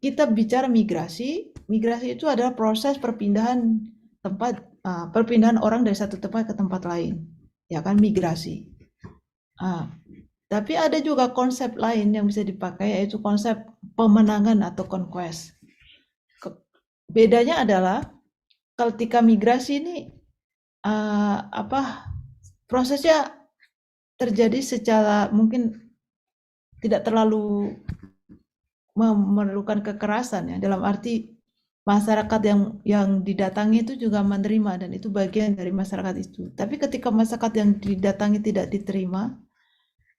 kita bicara migrasi itu adalah proses perpindahan tempat, perpindahan orang dari satu tempat ke tempat lain, ya kan, migrasi. Tapi ada juga konsep lain yang bisa dipakai, yaitu konsep pemenangan atau conquest. Bedanya adalah ketika migrasi ini prosesnya terjadi secara mungkin tidak terlalu memerlukan kekerasan, ya, dalam arti masyarakat yang didatangi itu juga menerima dan itu bagian dari masyarakat itu. Tapi ketika masyarakat yang didatangi tidak diterima,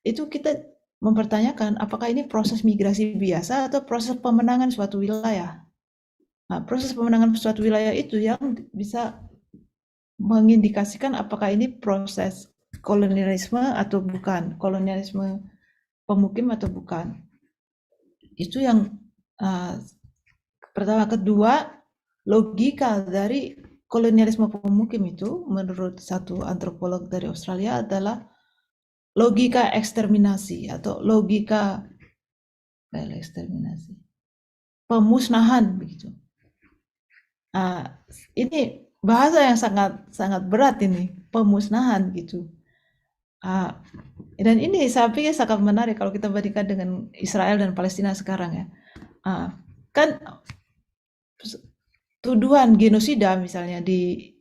itu kita mempertanyakan apakah ini proses migrasi biasa atau proses pemenangan suatu wilayah. Proses pemenangan suatu wilayah itu yang bisa mengindikasikan apakah ini proses kolonialisme atau bukan, kolonialisme pemukim atau bukan. Itu yang pertama. Kedua, logika dari kolonialisme pemukim itu menurut satu antropolog dari Australia adalah logika eksterminasi atau logika eksterminasi, pemusnahan begitu. Ini bahasa yang sangat berat ini, pemusnahan gitu. Dan ini saya pikir sangat menarik kalau kita bandingkan dengan Israel dan Palestina sekarang, ya. Kan tuduhan genosida misalnya di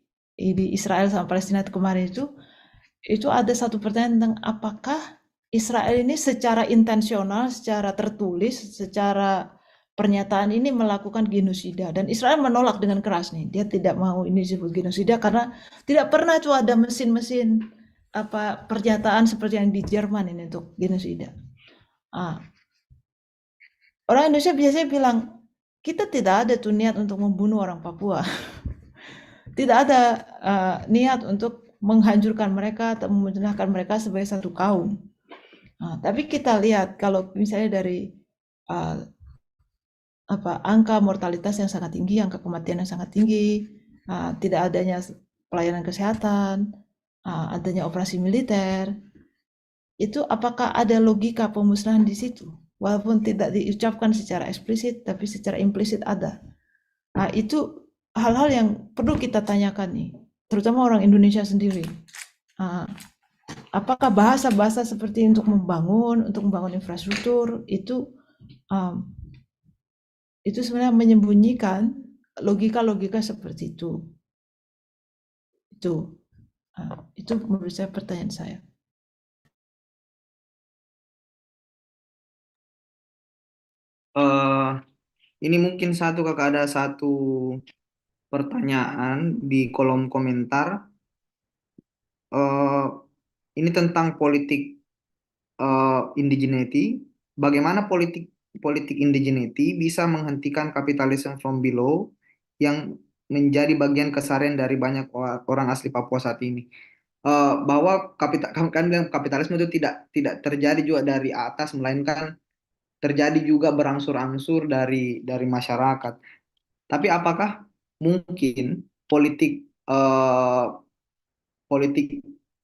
Israel sama Palestina kemarin itu ada satu pertanyaan tentang apakah Israel ini secara intensional, secara tertulis, secara pernyataan ini melakukan genosida, dan Israel menolak dengan keras nih. Dia tidak mau ini disebut genosida karena tidak pernah tuh ada mesin-mesin pernyataan seperti yang di Jerman ini untuk genosida. Orang Indonesia biasanya bilang kita tidak ada tuh niat untuk membunuh orang Papua. Tidak ada niat untuk menghancurkan mereka atau memusnahkan mereka sebagai satu kaum. Tapi kita lihat kalau misalnya dari angka mortalitas yang sangat tinggi, angka kematian yang sangat tinggi, tidak adanya pelayanan kesehatan, adanya operasi militer, itu apakah ada logika pemusnahan di situ? Walaupun tidak diucapkan secara eksplisit, tapi secara implisit ada. Itu hal-hal yang perlu kita tanyakan nih, terutama orang Indonesia sendiri. Apakah bahasa-bahasa seperti untuk membangun infrastruktur itu sebenarnya menyembunyikan logika-logika seperti itu. Itu menurut saya pertanyaan saya. Ini mungkin kakak ada satu pertanyaan di kolom komentar. Ini tentang politik indigeneity. Bagaimana politik indigeneity bisa menghentikan kapitalisme from below yang menjadi bagian keseharian dari banyak orang asli Papua saat ini. Bahwa kapitalisme itu tidak terjadi juga dari atas, melainkan terjadi juga berangsur-angsur dari masyarakat. Tapi apakah mungkin politik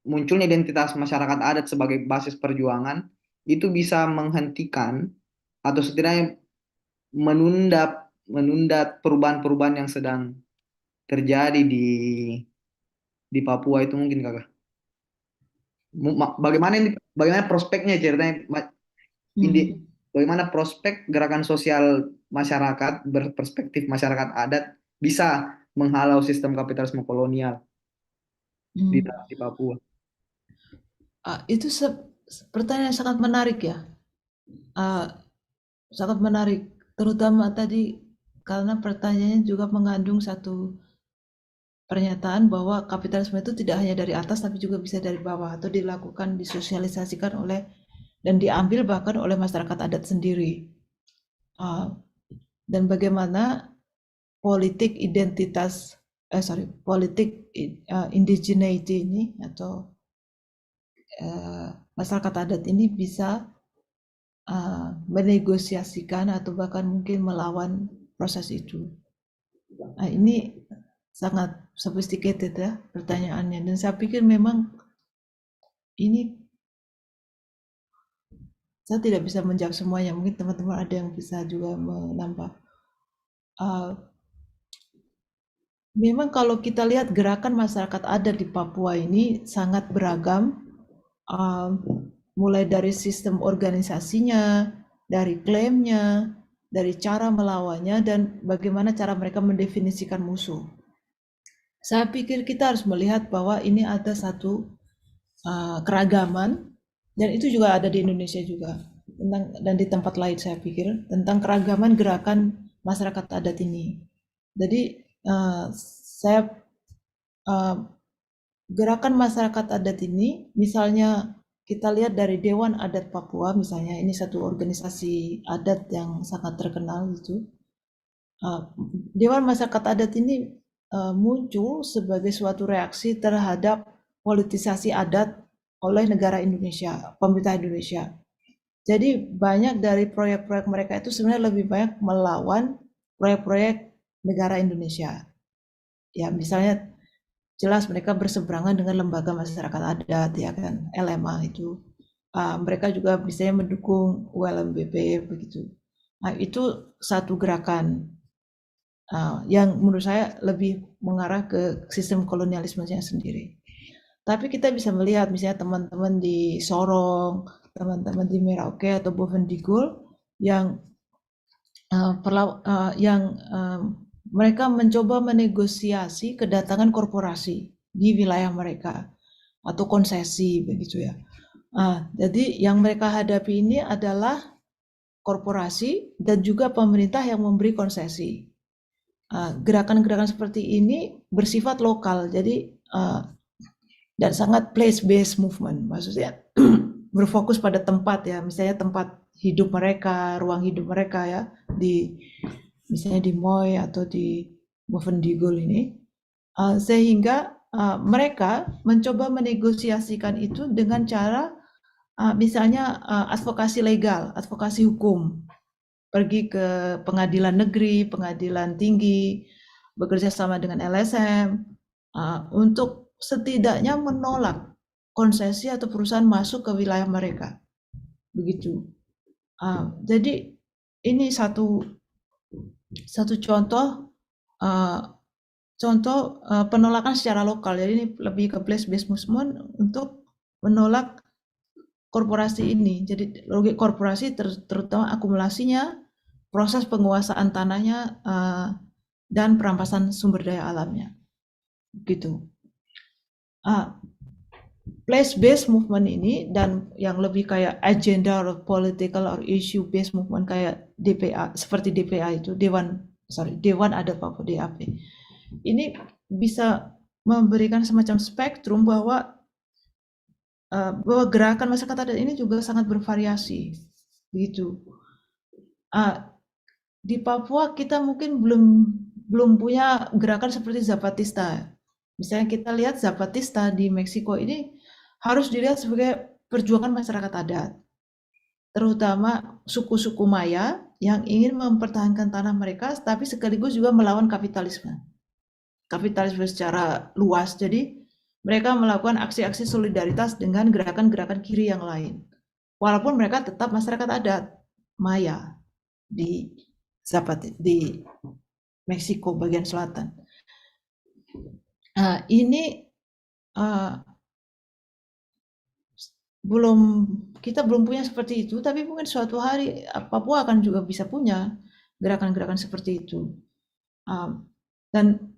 munculnya identitas masyarakat adat sebagai basis perjuangan itu bisa menghentikan atau setidaknya menunda perubahan-perubahan yang sedang terjadi di Papua itu mungkin kakak? Bagaimana prospeknya ceritanya? Bagaimana prospek gerakan sosial masyarakat berperspektif masyarakat adat bisa menghalau sistem kapitalisme kolonial di Papua? Itu pertanyaan yang sangat menarik, ya. Sangat menarik, terutama tadi karena pertanyaannya juga mengandung satu pernyataan bahwa kapitalisme itu tidak hanya dari atas tapi juga bisa dari bawah atau dilakukan, disosialisasikan oleh dan diambil bahkan oleh masyarakat adat sendiri. Dan bagaimana politik indigeneity ini atau masyarakat adat ini bisa menegosiasikan atau bahkan mungkin melawan proses itu. Ini sangat sophisticated ya pertanyaannya, dan saya pikir memang ini saya tidak bisa menjawab semuanya, mungkin teman-teman ada yang bisa juga menambah. Memang kalau kita lihat gerakan masyarakat adat di Papua ini sangat beragam, mulai dari sistem organisasinya, dari klaimnya, dari cara melawannya, dan bagaimana cara mereka mendefinisikan musuh. Saya pikir kita harus melihat bahwa ini ada satu keragaman, dan itu juga ada di Indonesia juga, dan di tempat lain saya pikir, tentang keragaman gerakan masyarakat adat ini. Jadi gerakan masyarakat adat ini, misalnya kita lihat dari Dewan Adat Papua, misalnya ini satu organisasi adat yang sangat terkenal itu. Dewan Masyarakat Adat ini muncul sebagai suatu reaksi terhadap politisasi adat oleh negara Indonesia, pemerintah Indonesia. Jadi banyak dari proyek-proyek mereka itu sebenarnya lebih banyak melawan proyek-proyek negara Indonesia. Ya, misalnya jelas mereka berseberangan dengan lembaga masyarakat adat, ya kan, LMA itu. Mereka juga misalnya mendukung ULMBP begitu. Nah, itu satu gerakan yang menurut saya lebih mengarah ke sistem kolonialismenya sendiri. Tapi kita bisa melihat misalnya teman-teman di Sorong, teman-teman di Merauke atau Bovendigul yang mereka mencoba menegosiasi kedatangan korporasi di wilayah mereka atau konsesi begitu ya. Jadi yang mereka hadapi ini adalah korporasi dan juga pemerintah yang memberi konsesi. Gerakan-gerakan seperti ini bersifat lokal, jadi dan sangat place-based movement, maksudnya berfokus pada tempat ya, misalnya tempat hidup mereka, ruang hidup mereka ya, misalnya di Moi atau di Bovendigul ini, sehingga mereka mencoba menegosiasikan itu dengan cara misalnya advokasi legal, advokasi hukum, pergi ke pengadilan negeri, pengadilan tinggi, bekerja sama dengan LSM untuk setidaknya menolak konsesi atau perusahaan masuk ke wilayah mereka, begitu. Jadi ini satu contoh penolakan secara lokal. Jadi ini lebih ke place-based movement untuk menolak korporasi ini. Jadi logik korporasi terutama akumulasinya, proses penguasaan tanahnya, dan perampasan sumber daya alamnya. Gitu. Place-based movement ini dan yang lebih kayak agenda or political or issue-based movement kayak DPA, seperti DPA itu, Dewan Adat Papua, DAP. Ini bisa memberikan semacam spektrum bahwa gerakan masyarakat adat ini juga sangat bervariasi, gitu. Di Papua kita mungkin belum punya gerakan seperti Zapatista. Misalnya kita lihat Zapatista di Meksiko ini harus dilihat sebagai perjuangan masyarakat adat, terutama suku-suku Maya yang ingin mempertahankan tanah mereka, tapi sekaligus juga melawan kapitalisme secara luas. Jadi mereka melakukan aksi-aksi solidaritas dengan gerakan-gerakan kiri yang lain, walaupun mereka tetap masyarakat adat Maya di Meksiko bagian selatan. Ini kita belum punya seperti itu, tapi mungkin suatu hari Papua akan juga bisa punya gerakan-gerakan seperti itu. Dan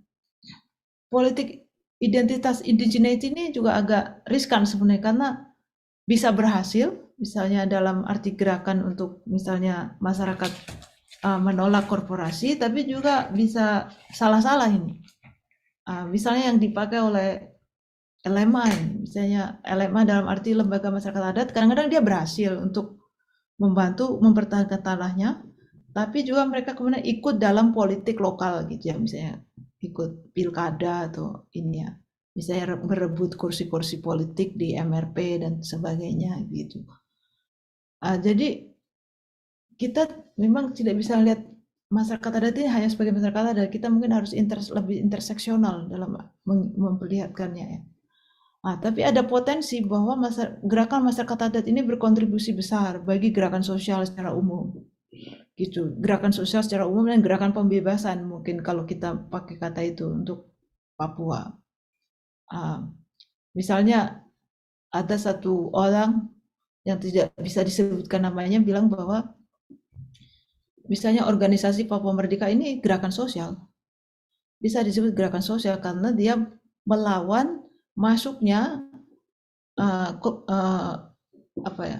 politik identitas indigeneity ini juga agak riskan sebenarnya, karena bisa berhasil, misalnya dalam arti gerakan untuk misalnya masyarakat menolak korporasi, tapi juga bisa salah-salah ini. Misalnya yang dipakai oleh LMA, misalnya LMA dalam arti lembaga masyarakat adat, kadang-kadang dia berhasil untuk membantu mempertahankan tanahnya, tapi juga mereka kemudian ikut dalam politik lokal gitu ya, misalnya ikut pilkada atau ini ya, misalnya berebut kursi-kursi politik di MRP dan sebagainya gitu. Jadi kita memang tidak bisa lihat masyarakat adat ini hanya sebagai masyarakat adat, kita mungkin harus lebih interseksional dalam memperlihatkannya ya. Tapi ada potensi bahwa gerakan masyarakat adat ini berkontribusi besar bagi gerakan sosial secara umum. Gitu, gerakan sosial secara umum dan gerakan pembebasan mungkin kalau kita pakai kata itu untuk Papua. Misalnya ada satu orang yang tidak bisa disebutkan namanya bilang bahwa misalnya organisasi Papua Merdeka ini gerakan sosial. Bisa disebut gerakan sosial karena dia melawan masuknya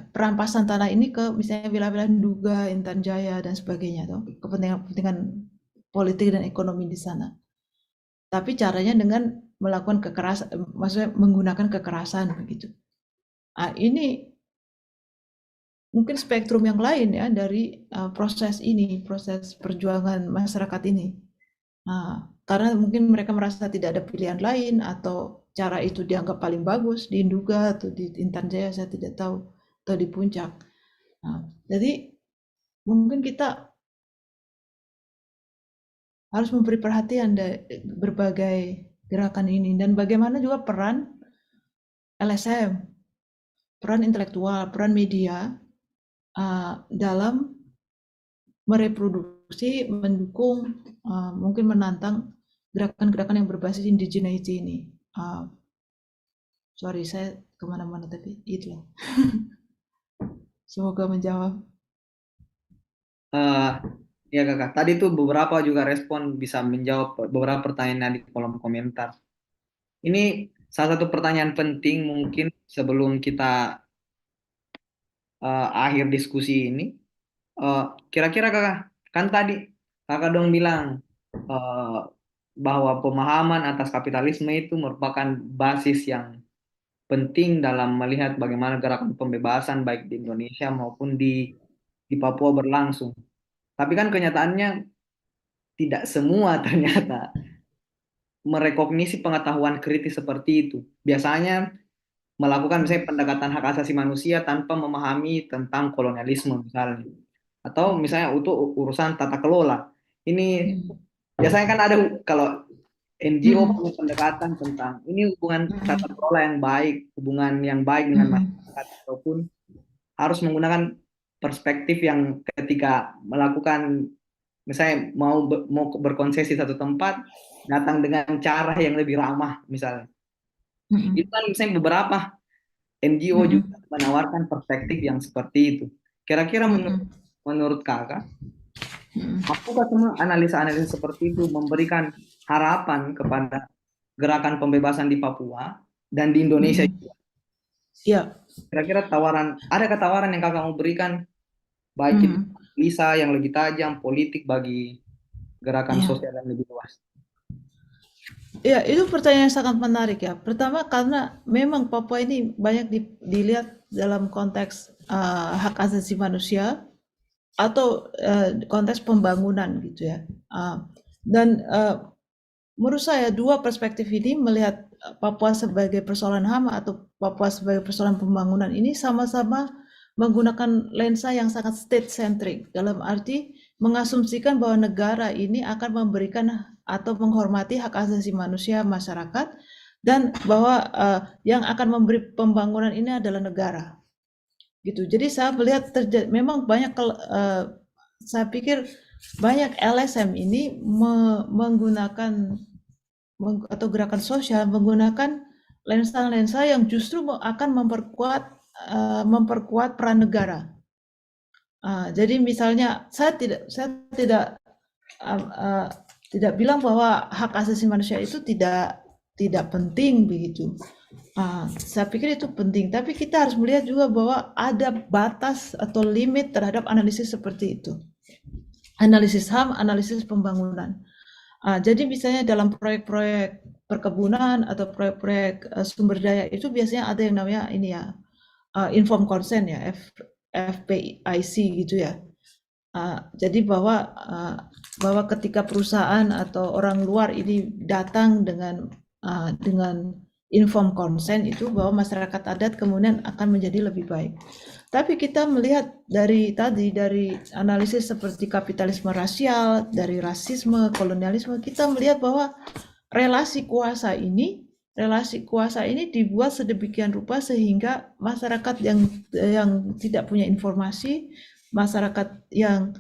perampasan tanah ini ke misalnya wilayah-wilayah Nduga, Intan Jaya dan sebagainya, kepentingan politik dan ekonomi di sana. Tapi caranya dengan melakukan kekerasan, maksudnya menggunakan kekerasan begitu. Ini mungkin spektrum yang lain ya dari proses perjuangan masyarakat ini. Karena mungkin mereka merasa tidak ada pilihan lain atau cara itu dianggap paling bagus di Nduga atau di Intan Jaya, saya tidak tahu, atau di Puncak. Jadi mungkin kita harus memberi perhatian dari berbagai gerakan ini dan bagaimana juga peran LSM, peran intelektual, peran media dalam mereproduksi, mendukung, mungkin menantang gerakan-gerakan yang berbasis indigeneity ini. Sorry, saya kemana-mana tapi itulah. Semoga menjawab. Ya kakak, tadi tuh beberapa juga respon bisa menjawab beberapa pertanyaan di kolom komentar. Ini salah satu pertanyaan penting mungkin sebelum kita akhir diskusi ini. Kira-kira kakak, kan tadi kakak dong bilang bahwa pemahaman atas kapitalisme itu merupakan basis yang penting dalam melihat bagaimana gerakan pembebasan baik di Indonesia maupun di Papua berlangsung. Tapi kan kenyataannya tidak semua ternyata merekognisi pengetahuan kritis seperti itu. Biasanya melakukan misalnya pendekatan hak asasi manusia tanpa memahami tentang kolonialisme misalnya. Atau misalnya untuk urusan tata kelola. Ini biasanya kan ada kalau NGO punya pendekatan tentang ini hubungan tata kelola yang baik, hubungan yang baik dengan masyarakat, ataupun harus menggunakan perspektif yang ketika melakukan misalnya mau berkonsesi satu tempat datang dengan cara yang lebih ramah misalnya. Itu kan misalnya beberapa NGO juga menawarkan perspektif yang seperti itu. Kira-kira menurut kakak, apakah semua analisa-analisa seperti itu memberikan harapan kepada gerakan pembebasan di Papua dan di Indonesia juga? Iya. Kira-kira ada tawaran yang kakak mau berikan, baik itu analisa yang lebih tajam, politik bagi gerakan sosial yang lebih luas? Ya, itu pertanyaan yang sangat menarik ya. Pertama karena memang Papua ini banyak dilihat dalam konteks hak asasi manusia atau konteks pembangunan gitu ya. Dan menurut saya dua perspektif ini melihat Papua sebagai persoalan HAM atau Papua sebagai persoalan pembangunan ini sama-sama menggunakan lensa yang sangat state-centric, dalam arti mengasumsikan bahwa negara ini akan memberikan atau menghormati hak asasi manusia masyarakat, dan bahwa yang akan memberi pembangunan ini adalah negara. Gitu. Jadi saya melihat memang banyak saya pikir banyak LSM ini menggunakan atau gerakan sosial menggunakan lensa-lensa yang justru akan memperkuat peran negara. Jadi misalnya saya tidak bilang bahwa hak asasi manusia itu tidak penting begitu. Saya pikir itu penting, tapi kita harus melihat juga bahwa ada batas atau limit terhadap analisis seperti itu. Analisis HAM, analisis pembangunan. Jadi misalnya dalam proyek-proyek perkebunan atau proyek-proyek sumber daya itu biasanya ada yang namanya ini ya, informed consent ya, FPIC gitu ya. Jadi bahwa ketika perusahaan atau orang luar ini datang dengan informed consent itu, bahwa masyarakat adat kemudian akan menjadi lebih baik. Tapi kita melihat dari analisis seperti kapitalisme rasial, dari rasisme, kolonialisme, kita melihat bahwa relasi kuasa ini dibuat sedemikian rupa sehingga masyarakat yang tidak punya informasi, masyarakat yang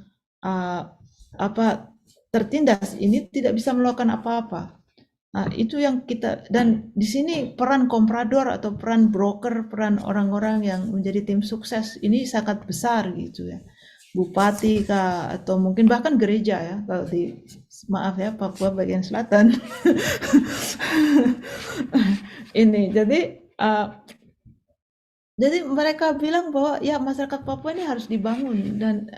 tertindas ini tidak bisa melakukan apa-apa. Nah, itu yang dan di sini peran komprador atau peran broker, peran orang-orang yang menjadi tim sukses ini sangat besar gitu ya. Bupati kah, atau mungkin bahkan gereja ya, kalau maaf ya, Papua bagian selatan. Ini, jadi mereka bilang bahwa ya masyarakat Papua ini harus dibangun dan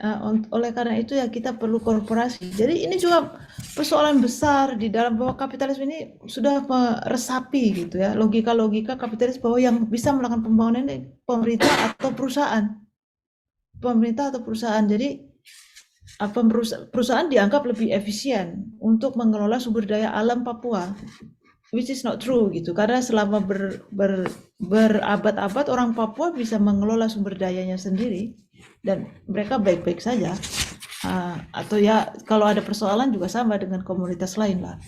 oleh karena itu ya kita perlu korporasi. Jadi ini juga persoalan besar di dalam bahwa kapitalisme ini sudah meresapi gitu ya, logika-logika kapitalis bahwa yang bisa melakukan pembangunan ini pemerintah atau perusahaan. Jadi perusahaan dianggap lebih efisien untuk mengelola sumber daya alam Papua, which is not true gitu, karena selama berabad-abad orang Papua bisa mengelola sumber dayanya sendiri dan mereka baik-baik saja. Atau ya kalau ada persoalan juga sama dengan komunitas lain lah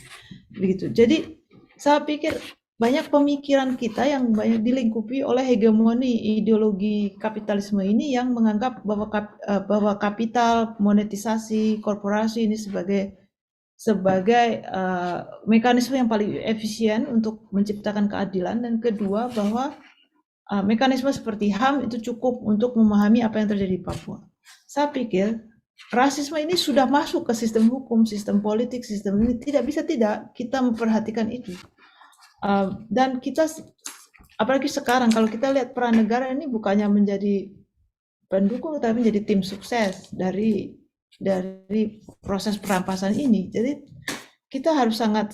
begitu. Jadi saya pikir banyak pemikiran kita yang banyak dilingkupi oleh hegemoni ideologi kapitalisme ini yang menganggap bahwa kapital, monetisasi, korporasi ini sebagai mekanisme yang paling efisien untuk menciptakan keadilan, dan kedua bahwa mekanisme seperti HAM itu cukup untuk memahami apa yang terjadi di Papua. Saya pikir rasisme ini sudah masuk ke sistem hukum, sistem politik, sistem ini tidak bisa tidak kita memperhatikan itu. Dan kita apalagi sekarang kalau kita lihat peran negara ini bukannya menjadi pendukung tapi menjadi tim sukses dari proses perampasan ini. Jadi kita harus sangat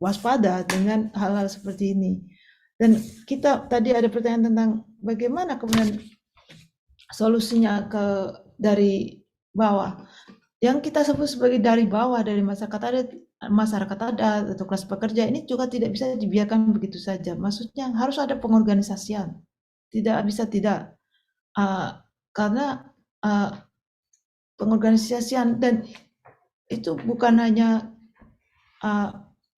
waspada dengan hal-hal seperti ini. Dan kita tadi ada pertanyaan tentang bagaimana kemudian solusinya dari bawah. Yang kita sebut sebagai dari bawah, dari masyarakat adat atau kelas pekerja ini juga tidak bisa dibiarkan begitu saja. Maksudnya harus ada pengorganisasian. Tidak bisa tidak. Karena pengorganisasian dan itu bukan hanya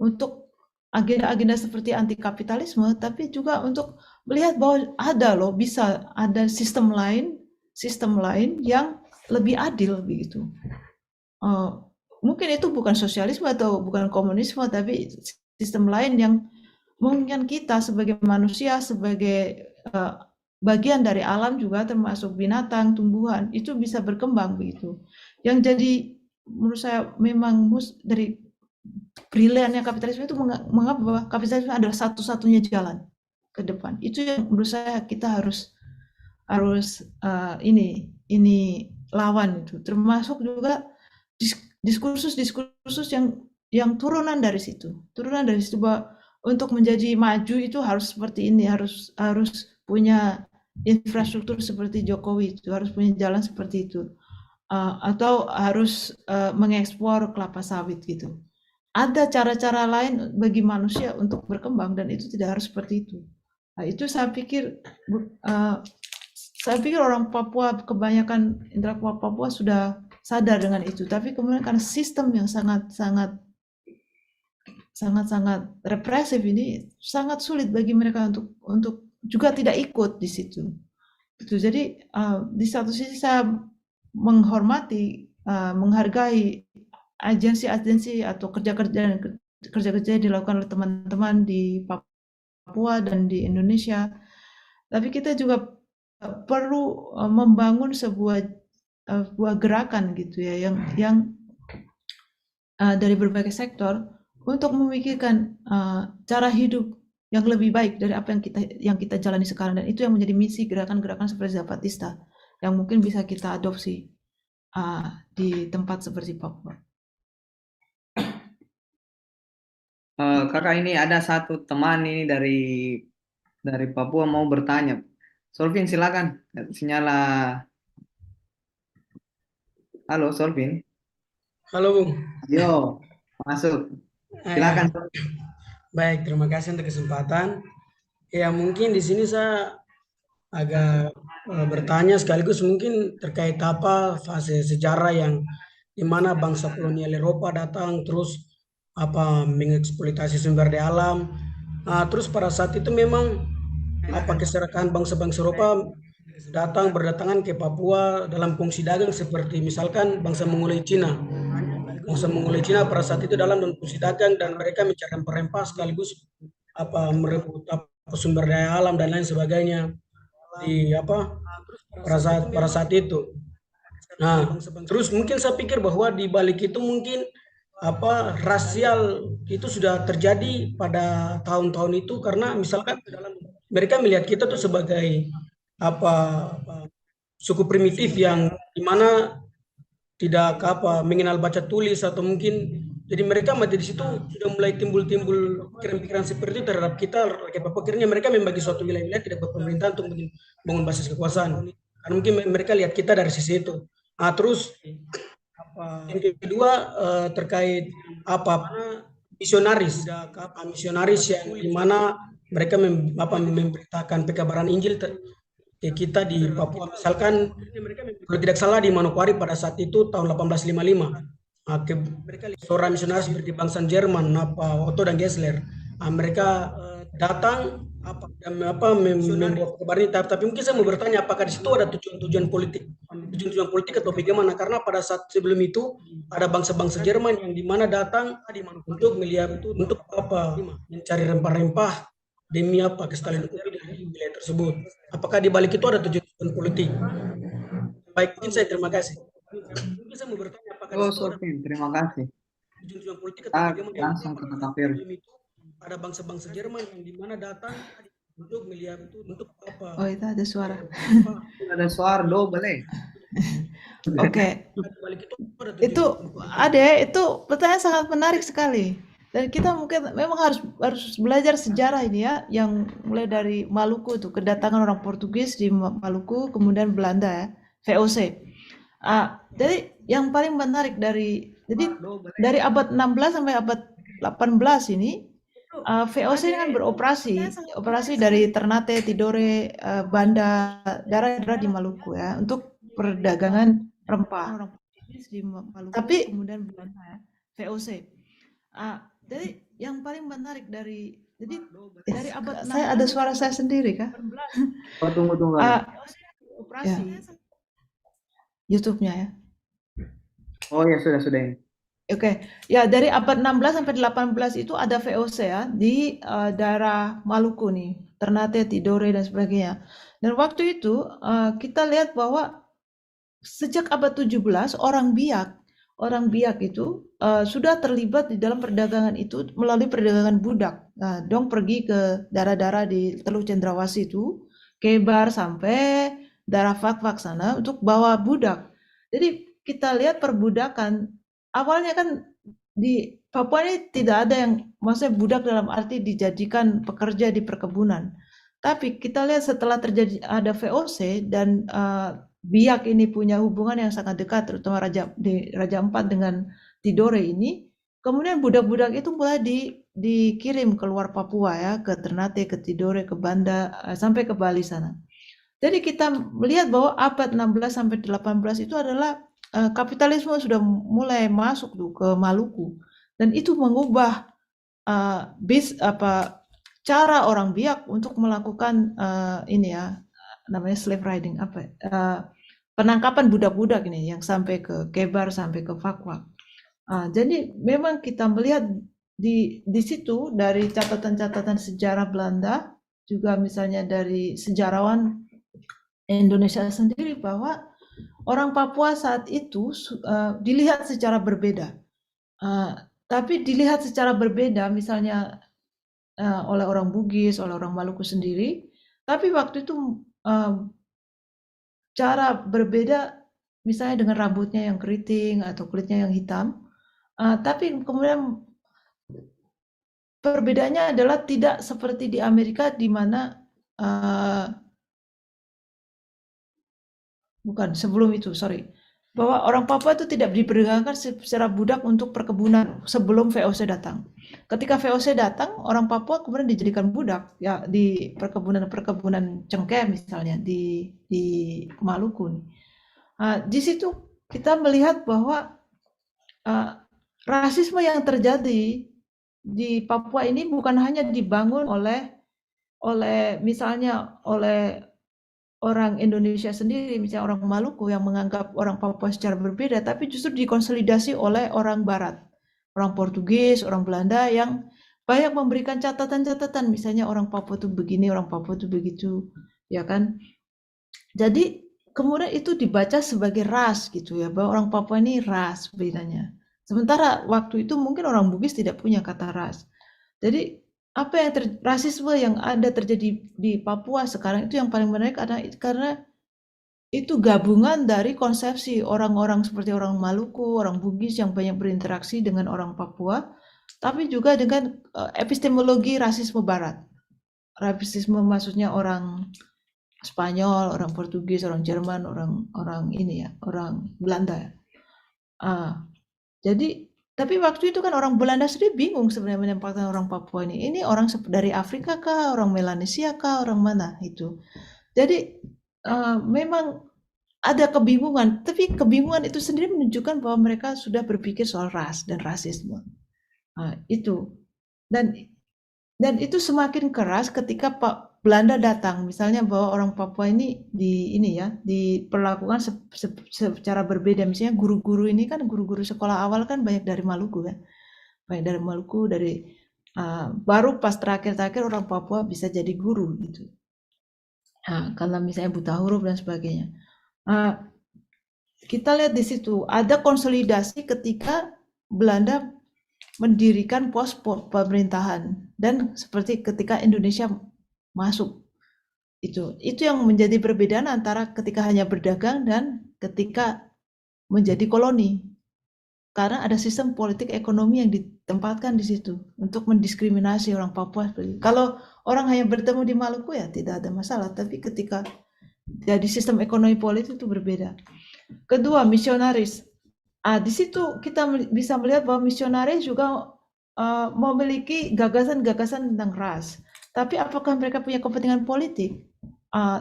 untuk agenda-agenda seperti anti kapitalisme, tapi juga untuk melihat bahwa bisa ada sistem lain yang lebih adil begitu. Mungkin itu bukan sosialisme atau bukan komunisme, tapi sistem lain yang mungkin kita sebagai manusia, sebagai bagian dari alam juga termasuk binatang, tumbuhan, itu bisa berkembang begitu. Yang jadi menurut saya memang dari briliannya kapitalisme itu mengapa bahwa kapitalisme adalah satu-satunya jalan ke depan. Itu yang menurut saya kita harus ini lawan itu. Termasuk juga diskursus yang turunan dari situ bahwa untuk menjadi maju itu harus seperti ini, harus punya infrastruktur seperti Jokowi, itu harus punya jalan seperti itu, atau harus mengekspor kelapa sawit gitu. Ada cara-cara lain bagi manusia untuk berkembang dan itu tidak harus seperti itu. Nah, itu saya pikir orang Papua, kebanyakan intelektual Papua sudah sadar dengan itu, tapi kemudian karena sistem yang sangat represif ini sangat sulit bagi mereka untuk juga tidak ikut di situ. Itu jadi di satu sisi saya menghargai agensi-agensi atau kerja-kerja yang dilakukan oleh teman-teman di Papua dan di Indonesia, tapi kita juga perlu membangun sebuah gerakan gitu ya yang dari berbagai sektor untuk memikirkan cara hidup yang lebih baik dari apa yang kita jalani sekarang, dan itu yang menjadi misi gerakan-gerakan seperti Zapatista yang mungkin bisa kita adopsi di tempat seperti Papua. Kakak, ini ada satu teman ini dari Papua mau bertanya. Solvin, silakan. Sinyala. Halo, Solvin. Halo, Bung. Yo, masuk. Silakan. Baik, terima kasih untuk kesempatan. Ya mungkin di sini saya agak bertanya sekaligus mungkin terkait apa fase sejarah yang di mana bangsa kolonial Eropa datang terus apa mengeksploitasi sumber daya alam. Terus pada saat itu memang apa keserakahan bangsa-bangsa Eropa berdatangan ke Papua dalam fungsi dagang seperti misalkan bangsa Mongolian Cina. Bangsa Mongolia Cina pada saat itu dalam fungsi dagang dan mereka mencari rempah-rempah sekaligus apa merebut apa, sumber daya alam dan lain sebagainya di apa pada saat itu. Nah, terus mungkin saya pikir bahwa di balik itu mungkin apa rasial itu sudah terjadi pada tahun-tahun itu karena misalkan mereka melihat kita tuh sebagai apa suku primitif yang dimana tidak apa mengenal baca tulis atau mungkin jadi mereka mati di situ sudah mulai timbul-timbul pikiran-pikiran seperti itu terhadap kita rakyat Papua. Akhirnya mereka membagi suatu wilayah-wilayah tidak berpemerintah untuk membangun basis kekuasaan. Karena mungkin mereka lihat kita dari sisi itu. Terus yang kedua terkait apa misionaris yang dimana mereka memberitakan pekabaran Injil ke kita di Papua. Misalkan kalau tidak salah di Manokwari pada saat itu tahun 1855 seorang misionaris seperti bangsa Jerman Otto dan Gessler mereka datang membawa kabar ini tapi mungkin saya mau bertanya apakah di situ ada tujuan politik atau bagaimana karena pada saat sebelum itu ada bangsa-bangsa Jerman yang dimana datang untuk melihat untuk apa mencari rempah-rempah demi apa kestaraan di wilayah tersebut. Apakah di balik itu ada tujuan politik? Baik, mungkin saya terima kasih. Mungkin saya mau bertanya apakah di situ ada terima kasih. tujuan politik atau Kita bagaimana? langsung ke Kakak Fir. Ada bangsa-bangsa Jerman yang dimana datang untuk melihat untuk apa? Oh, itu ada suara. Ada suara boleh. Oke. Di balik itu ada Itu itu pertanyaan sangat menarik sekali. Dan kita mungkin memang harus belajar sejarah ini ya, yang mulai dari Maluku tuh, kedatangan orang Portugis di Maluku, kemudian Belanda ya, VOC. Jadi yang paling menarik dari abad 16 sampai abad 18 ini VOC ini kan operasi dari Ternate, Tidore, Banda, daerah-daerah di Maluku ya, untuk perdagangan rempah. Tapi kemudian Belanda ya, VOC. Jadi yang paling menarik dari abad saya ada suara saya sendiri kah? Tunggu. Operasi YouTube-nya ya. Oh ya sudah ini. Oke. Ya dari abad 16 sampai 18 itu ada VOC ya di daerah Maluku nih, Ternate, Tidore dan sebagainya. Dan waktu itu kita lihat bahwa sejak abad 17 orang Biak itu sudah terlibat di dalam perdagangan itu melalui perdagangan budak. Nah, dong pergi ke daerah-daerah di Teluk Cendrawasih itu, Kebar sampai daerah Fak-Fak sana untuk bawa budak. Jadi kita lihat perbudakan awalnya kan di Papua ini tidak ada yang maksudnya budak dalam arti dijadikan pekerja di perkebunan. Tapi kita lihat setelah terjadi ada VOC dan Biak ini punya hubungan yang sangat dekat, terutama Raja Ampat dengan Tidore ini. Kemudian budak-budak itu mulai dikirim keluar Papua ya, ke Ternate, ke Tidore, ke Banda, sampai ke Bali sana. Jadi kita melihat bahwa abad 16 sampai 18 itu adalah kapitalisme sudah mulai masuk tuh ke Maluku, dan itu mengubah cara orang Biak untuk melakukan ini ya, namanya slave riding penangkapan budak-budak ini yang sampai ke Kebar sampai ke Fak-Fak. Jadi memang kita melihat di situ dari catatan-catatan sejarah Belanda juga misalnya dari sejarawan Indonesia sendiri bahwa orang Papua saat itu dilihat secara berbeda. Tapi dilihat secara berbeda misalnya oleh orang Bugis, oleh orang Maluku sendiri. Tapi waktu itu cara berbeda misalnya dengan rambutnya yang keriting atau kulitnya yang hitam. Tapi kemudian perbedaannya adalah tidak seperti di Amerika di mana bukan sebelum itu, sorry. bahwa orang Papua itu tidak diperdagangkan secara budak untuk perkebunan sebelum VOC datang. Ketika VOC datang, orang Papua kemudian dijadikan budak ya di perkebunan cengkeh misalnya di Maluku. Di situ kita melihat bahwa rasisme yang terjadi di Papua ini bukan hanya dibangun misalnya oleh orang Indonesia sendiri, misalnya orang Maluku yang menganggap orang Papua secara berbeda, tapi justru dikonsolidasi oleh orang Barat, orang Portugis, orang Belanda yang banyak memberikan catatan-catatan, misalnya orang Papua itu begini, orang Papua itu begitu, ya kan? Jadi kemudian itu dibaca sebagai ras gitu ya, bahwa orang Papua ini ras bedanya. Sementara waktu itu mungkin orang Bugis tidak punya kata ras. Jadi apa yang rasisme yang ada terjadi di Papua sekarang itu yang paling menarik karena itu gabungan dari konsepsi orang-orang seperti orang Maluku, orang Bugis yang banyak berinteraksi dengan orang Papua, tapi juga dengan epistemologi rasisme Barat. Rasisme maksudnya orang Spanyol, orang Portugis, orang Jerman, orang Belanda. Jadi tapi waktu itu kan orang Belanda sendiri bingung sebenarnya menempatkan orang Papua ini. Ini orang dari Afrika kah, orang Melanesia kah, orang mana itu. Jadi memang ada kebingungan, tapi kebingungan itu sendiri menunjukkan bahwa mereka sudah berpikir soal ras dan rasisme. Itu. Dan itu semakin keras ketika Pak Belanda datang, misalnya bahwa orang Papua ini diperlakukan secara berbeda. Misalnya guru-guru ini kan guru-guru sekolah awal kan banyak dari Maluku kan, banyak dari Maluku baru pas terakhir-terakhir orang Papua bisa jadi guru gitu. Karena misalnya buta huruf dan sebagainya. Kita lihat di situ ada konsolidasi ketika Belanda mendirikan pos pemerintahan dan seperti ketika Indonesia masuk itu yang menjadi perbedaan antara ketika hanya berdagang dan ketika menjadi koloni karena ada sistem politik ekonomi yang ditempatkan di situ untuk mendiskriminasi orang Papua. Kalau orang hanya bertemu di Maluku ya tidak ada masalah, tapi ketika jadi sistem ekonomi politik itu berbeda. Kedua, misionaris. Di situ kita bisa melihat bahwa misionaris juga memiliki gagasan-gagasan tentang ras. Tapi apakah mereka punya kepentingan politik?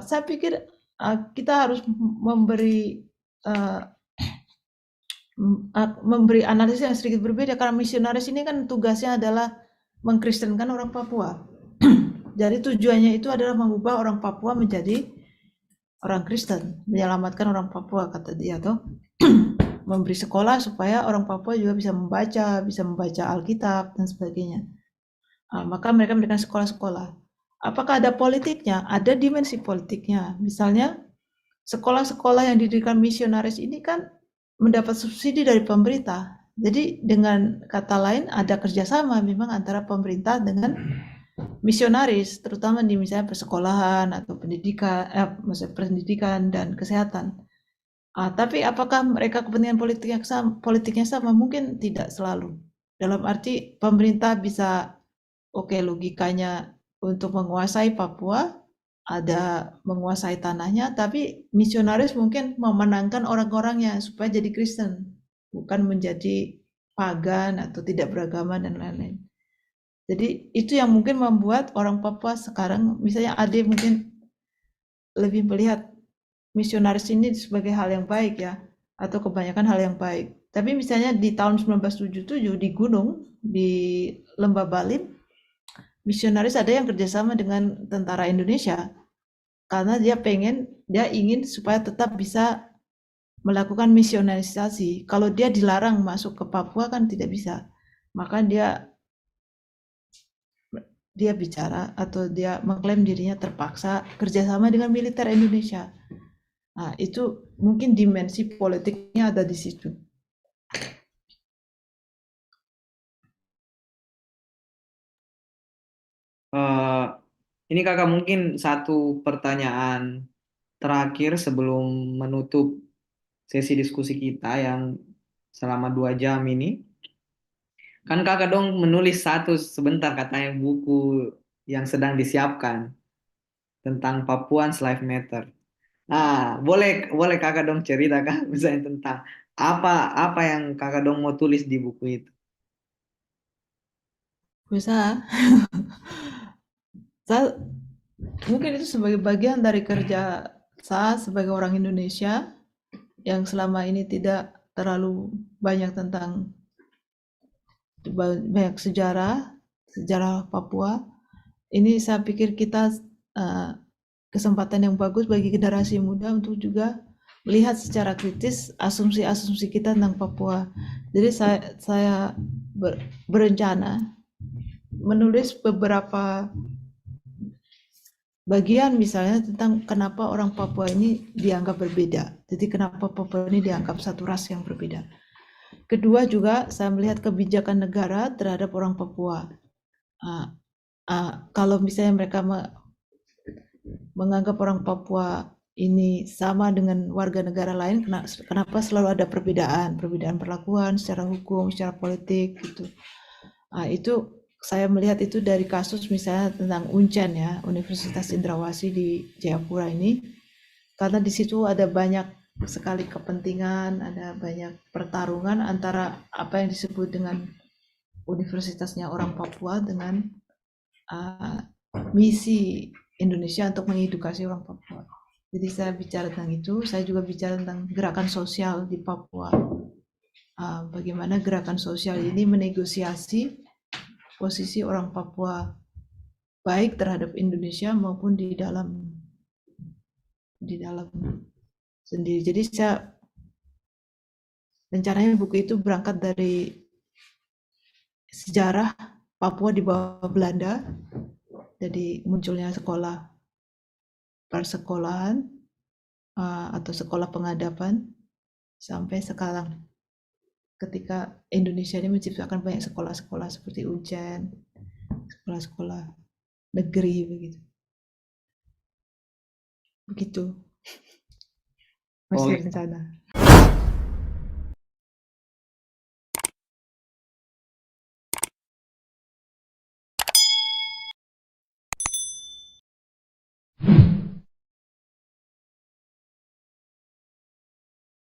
Saya pikir kita harus memberi analisis yang sedikit berbeda karena misionaris ini kan tugasnya adalah mengkristenkan orang Papua. Jadi tujuannya itu adalah mengubah orang Papua menjadi orang Kristen, menyelamatkan orang Papua kata dia toh. Memberi sekolah supaya orang Papua juga bisa membaca Alkitab dan sebagainya. Maka mereka memberikan sekolah-sekolah. Apakah ada politiknya? Ada dimensi politiknya. Misalnya sekolah-sekolah yang didirikan misionaris ini kan mendapat subsidi dari pemerintah. Jadi dengan kata lain ada kerjasama memang antara pemerintah dengan misionaris, terutama di misalnya persekolahan atau pendidikan dan kesehatan. Tapi apakah mereka kepentingan politiknya sama? Mungkin tidak selalu. Dalam arti pemerintah bisa, logikanya untuk menguasai Papua, ada menguasai tanahnya, tapi misionaris mungkin memenangkan orang-orangnya supaya jadi Kristen, bukan menjadi pagan atau tidak beragama dan lain-lain. Jadi itu yang mungkin membuat orang Papua sekarang, misalnya Ade mungkin lebih melihat misionaris ini sebagai hal yang baik ya, atau kebanyakan hal yang baik. Tapi misalnya di tahun 1977 di gunung, di Lembah Balim, misionaris ada yang kerjasama dengan tentara Indonesia, karena dia ingin supaya tetap bisa melakukan misionarisasi. Kalau dia dilarang masuk ke Papua kan tidak bisa. Maka dia bicara atau dia mengklaim dirinya terpaksa kerjasama dengan militer Indonesia. Itu mungkin dimensi politiknya ada di situ. Ini kakak mungkin satu pertanyaan terakhir sebelum menutup sesi diskusi kita yang selama 2 jam ini. Kan kakak dong menulis sebentar katanya buku yang sedang disiapkan tentang Papuans Life Matter. Nah, boleh kakak dong cerita kak, misalnya tentang apa yang kakak dong mau tulis di buku itu. Bisa, saya mungkin itu sebagai bagian dari kerja saya sebagai orang Indonesia yang selama ini tidak terlalu banyak tentang banyak sejarah Papua. Ini saya pikir kita kesempatan yang bagus bagi generasi muda untuk juga melihat secara kritis asumsi-asumsi kita tentang Papua. Jadi saya berencana menulis beberapa bagian misalnya tentang kenapa orang Papua ini dianggap berbeda. Jadi kenapa Papua ini dianggap satu ras yang berbeda. Kedua juga saya melihat kebijakan negara terhadap orang Papua. Kalau misalnya mereka menganggap orang Papua ini sama dengan warga negara lain, kenapa selalu ada perbedaan perlakuan secara hukum, secara politik gitu. Itu saya melihat itu dari kasus misalnya tentang Uncen ya, Universitas Indrawasi di Jayapura ini, karena di situ ada banyak sekali kepentingan, ada banyak pertarungan antara apa yang disebut dengan universitasnya orang Papua dengan misi Indonesia untuk mengedukasi orang Papua. Jadi saya bicara tentang itu, saya juga bicara tentang gerakan sosial di Papua. Bagaimana gerakan sosial ini menegosiasi posisi orang Papua baik terhadap Indonesia maupun di dalam sendiri. Jadi saya rencananya buku itu berangkat dari sejarah Papua di bawah Belanda, jadi munculnya sekolah persekolahan atau sekolah pengadapan sampai sekarang ketika Indonesia ini menciptakan banyak sekolah-sekolah seperti Uncen, sekolah-sekolah negeri begitu Oh, masih rencana.